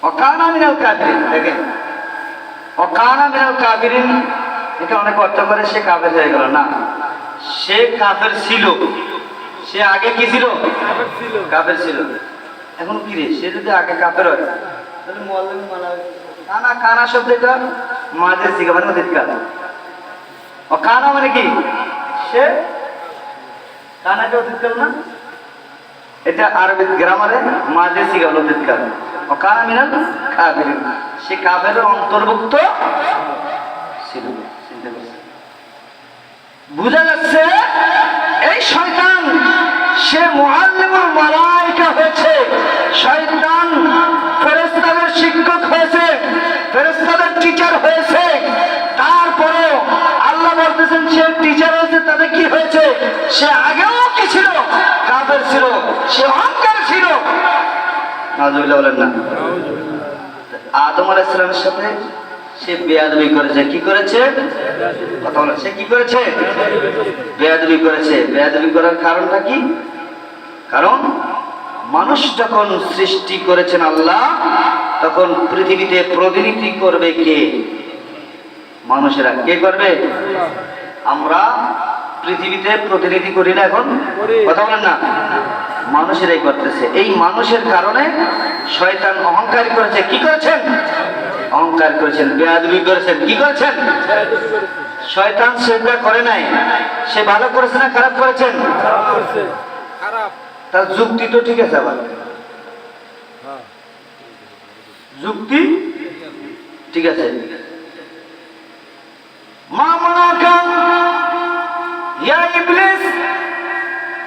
অকানা মিনাল কাফিরিন। দেখেন, অকানা মিনাল কাফিরিন, এটা অনেক অর্থ করে সে কাফের হয়ে গেল না, সে কাফের ছিল। সে আগে কি ছিল?
কাফের ছিল।
কাফের ছিল। এখন কি রে, সে যদি আগে কাফের হয় তাহলে মুআল্লিম মানা হবে। কানা, কানা শব্দটা মাঝে সিগা মানে অতীতকাল। ও কানা মানে কি? সে কানাটা অতীতকাল না, এটা আরবি গ্রামারে মাঝে সিগা হলো অতীতকাল। ও কানা মিনাল কাফিরিন, সে কাফেরের অন্তর্ভুক্ত ছিল। চিন্তা করছে, বুঝা যাচ্ছে এই শয়তান সে মুআল্লিমুল মালায়েকা হয়েছে, শয়তান ফেরেশতাদের শিক্ষক হয়েছে, ফেরেশতাদের টিচার হয়েছে। তারপরে আল্লাহ বলতেছেন সে টিচার হয়েছে, তাতে কি হয়েছে? সে আগেও কি ছিল? কাফের ছিল, সে অহংকার ছিল। নাউজুবিল্লাহ বলেন না? আদম আলাইহিস সালামের সাথে সে বেয়াদবি করেছে। কি করেছে? কথা বলেন, সে কি করেছে? বেয়াদবি করেছে। বেয়াদবি করার কারণটা কি? কারণ মানুষ যখন সৃষ্টি করেছেন আল্লাহ, তখন পৃথিবীতে প্রতিনিধি করবে কে? মানুষেরা। কে করবে? আমরা পৃথিবীতে প্রতিনিধি করি না এখন? কথা বলেন না? মানুষেরাই করতেছে। এই মানুষের কারণে শয়তান অহংকারী করেছে। কি করেছেন? অহংকার করেছেন, বেয়াদবি করেছেন। কি করেছেন? শয়তান সেটা করে নাই। সে ভালো করেছে না খারাপ করেছেন?
খারাপ।
তার যুক্তি তো ঠিক আছে, আবার যুক্তি ঠিক আছে। মা মানাকা ইয়া ইবলিস,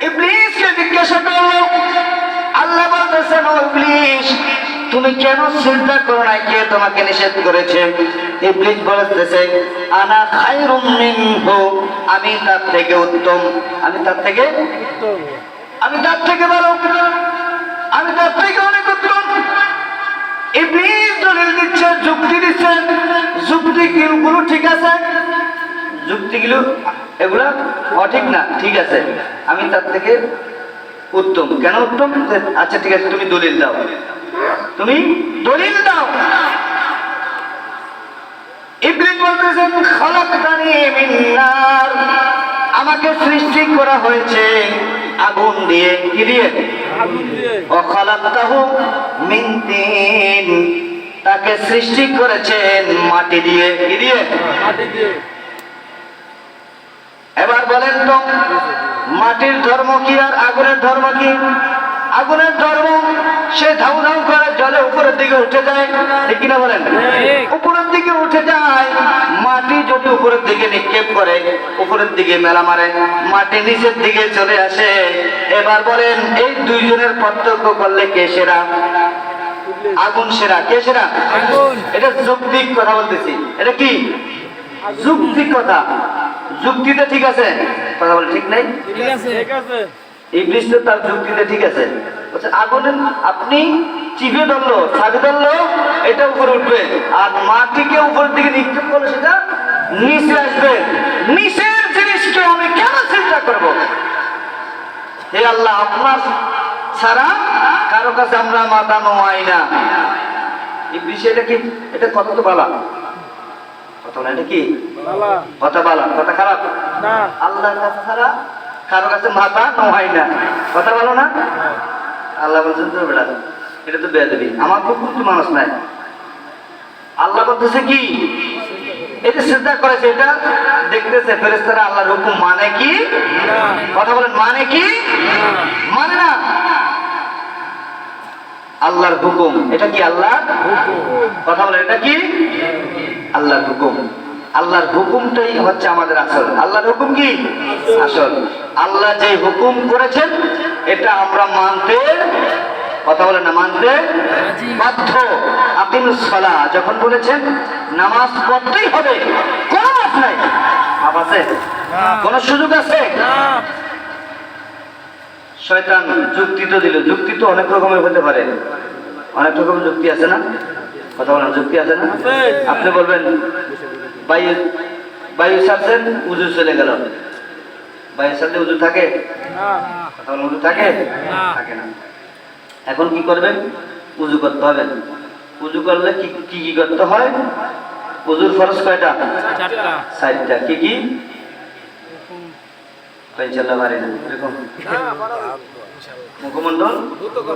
ইবলিসকে জিজ্ঞাসা করলো। আল্লাহ বলতেছেন, ও ইবলিস তুমি কেন সিজদা করো না? কে তোমাকে নিষেধ করেছে? ইবলিস বলতেছে, আনা খায়রুম মিনহু, আমি তার থেকে উত্তম, আমি তার থেকে ভালো, আমি তার থেকে অনেক উত্তম। ইবলিস দলিল দিচ্ছে, যুক্তি দিচ্ছে। যুক্তিগুলো ঠিক আছে, যুক্তিগুলো এগুলা অঠিক না, ঠিক আছে, আমি তার থেকে উত্তম। কেন উত্তম? আচ্ছা ঠিক আছে, তুমি দলিল দাও, তুমি দলিল দাও। ইবলিস বলতেছেন, খালাকতানি মিন নার, আমাকে সৃষ্টি করা হয়েছে আগুন দিয়ে। কি দিয়ে?
আগুন দিয়ে।
ও খালাকতাহু মিন তিন, তাকে সৃষ্টি করেছেন মাটি দিয়ে, কি দিয়ে?
মাটি দিয়ে।
এবার বলেন তো মাটির ধর্ম কি আর আগুনের ধর্ম কি? আগুনের ধর্ম সে ধাউ ধাউ করে জলে উপরের দিকে উঠে যায়, ঠিক কিনা বলেন? উপরের দিকে উঠে যায়। মাটি যদি উপরের দিকে নিক্ষেপ করে, উপরের দিকে মেলা মারে, মাটি নিচের দিকে চলে আসে। এবার বলেন এই দুইজনের পার্থক্য করলে কে সেরা? আগুন সেরা। কে সেরা?
আগুন।
এটা যৌক্তিক কথা বলতেছি। এটা কি যৌক্তিক কথা? যুক্তিতে ঠিক আছে, কথা বলে ঠিক নাই।
ঠিক আছে। ঠিক আছে।
ইবলিস তো তার যুক্তিতে ঠিক আছে। বলছে আগুনে আপনি চিপে ধরলো, ছাদে ধরলো, এটা উপরে উঠবে, আর মাটিকে উপরের দিকে নিক্ষেপ করলে সেটা নিচে আসবে। নিচের জিনিসকে আমি কেন চিন্তা করব? হে আল্লাহ, আপনার ছাড়া কারো কাছে আমরা মাথা নোয়াই না। ইবলিস এটা কি? এটা কথা তো বলা কথা না, এটা কি
বালা।
কথা বলা? কথা খারাপ
না।
আল্লাহর কাছে ছাড়া কারো কাছে মাথা নোয়াই না, কথা বলো না। আল্লাহ বলছেন তো বেটা এটা তো বেয়াদবি, আমার খুব কিন্তু মানুষ নাই। আল্লাহ বলতেছে কি এই যে সিজদা করেছে এটা দেখতেছে ফেরেশতারা আল্লাহর হুকুম মানে কি? কথা বলেন মানে কি? মানে না। আল্লাহর হুকুম এটা কি? আল্লাহর কথা বলেন এটা কি? আল্লাহর হুকুম। আল্লাহর হুকুমটাই হচ্ছে আমাদের আসল। আল্লাহর হুকুম কি আসল? আল্লাহ যে হুকুম করেছেন এটা আমরা মানতে, কথা বলেন না, মানতে বাধ্য। আকিমুস সালাহ যখন বলেছেন নামাজ পড়তেই হবে, কোনো মাফ নাই। মাফ আছে? কোন সুযোগ আছে? শয়তান যুক্তি তো দিল। যুক্তি তো অনেক রকমের হতে পারে, অনেক রকমের যুক্তি আছে না? কথা বলেন যুক্তি আছে না? আপনি বলবেন বায়ু বায়ু ছাড়ছেন, উজু চলে গেল। বায়ু ছাড়লে উজু থাকে? কথা বলেন উজু থাকে? থাকে না। এখন কি করবেন? উজু করতে হবে। উজু করলে কি কি কি করতে হয়? উজুর ফরজ কয়টা? 4টা। কি কি? ইনশাআল্লাহ পারি না। এরকম মুখমণ্ডল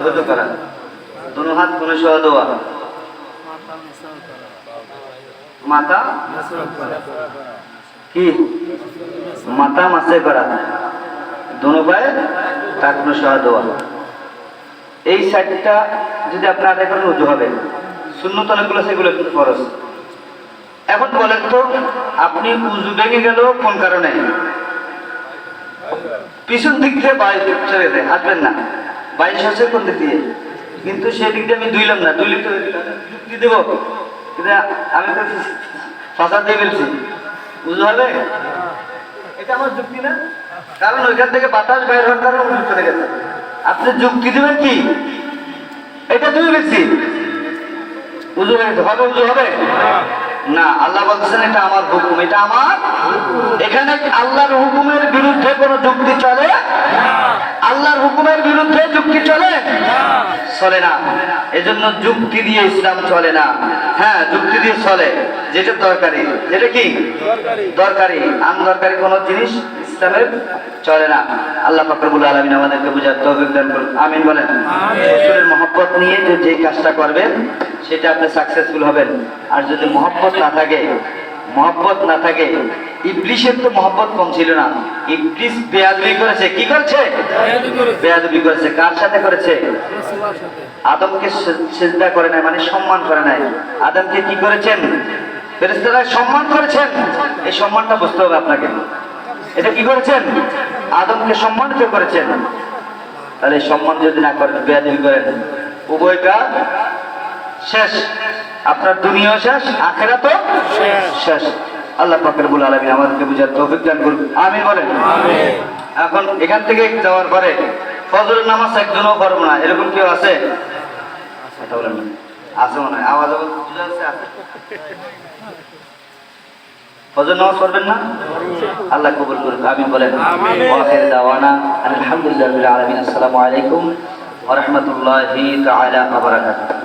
ধৌত করা, দোনো হাত কোণে সহ দেওয়া, মাথা কি? মাথা মাসে করা, দোনো পায়ে টাকনো সহ দেওয়া। এই 4টা যদি আপনি আদায় করেন উজু হবে। সুন্নত অনেকগুলো, সেগুলো কিন্তু ফরজ। এখন বলেন তো আপনি উজু ভেঙে গেল কোন কারণে? পিছন দিক দিয়ে বাইশ চলে যায়, আসবেন না। 22 হচ্ছে কোন দিক দিয়ে? কিন্তু সেই দিক দিয়ে আমি দুইলাম না, দুইলে তো যুক্তি দেবো, কিন্তু আমি তো ফাঁসা দিয়ে ফেলছি। উজু হবে? এটা আমার যুক্তি না, কারণ ওইখান থেকে বাতাস বাইর হওয়ার কারণে উজু চলে গেছে। আপনি যুক্তি দেবেন কি এটা দুই বেশি উজু হয়ে গেছে, হবে? উজু হবে না। আল্লাহ বলছেন এটা আমার হুকুম, এটা আমার। এখানে আল্লাহর হুকুমের বিরুদ্ধে কোনো যুক্তি চলে? আল্লাহর হুকুমের বিরুদ্ধে যুক্তি চলে? চলে না। এজন্য যুক্তি দিয়ে ইসলাম চলে না। হ্যাঁ, যুক্তি দিয়ে চলে যেটা দরকারি। যেটা কি দরকারি, আনদরকারি কোনো জিনিস ইসলামের চলে না। আল্লাহ পাক রব্বুল আলামিন আমাদেরকে বুঝার তৌফিক দান করুন, আমিন বলেন। রাসূলের মহব্বত নিয়ে যে কাজটা করবেন সেটা আপনি সাকসেসফুল হবেন। আর যদি মহব্বত না থাকে, মহব্বত না থাকে, ইবলিসের তো মহব্বত কম ছিল না। ইবলিস বেয়াদবি করেছে। কি করেছে? বেয়াদবি করেছে। কার সাথে করেছে? আদমকে সিজদা করে নাই, মানে সম্মান করে নাই। আদমকে কি করেছেন? ফেরেশতারা সম্মান করেছেন। এই সম্মানটা বুঝতে হবে আপনাকে। এটা কি করেছেন? আদমকে সম্মানিত করেছেন। তাহলে সম্মান যদি না করেন, বেয়াদবি করেন, উভয় কাজ শেষ। আপনার দুনিয়াও শেষ, আখিরাতও শেষ। আল্লাহ পাক রব্বুল আলামিন আমাদেরকে বুঝার তৌফিক দান করুন, আমিন বলেন। এখন এখান থেকে যাওয়ার পরে ফজরের নামাজ একজনও পড়ব না, এরকম কেউ আছে? কথা বলেন না। আছে মনে হয়, আওয়াজ আছে। ফজর নামাজ পড়বেন না? আল্লাহ কবুল করুন, আমিন বলেন। আখির দাওয়ানা আলহামদুলিল্লাহি রাব্বিল আলামিন। আসসালামু আলাইকুম ওয়া রাহমাতুল্লাহি তাআলা ওয়া বারাকাতুহু।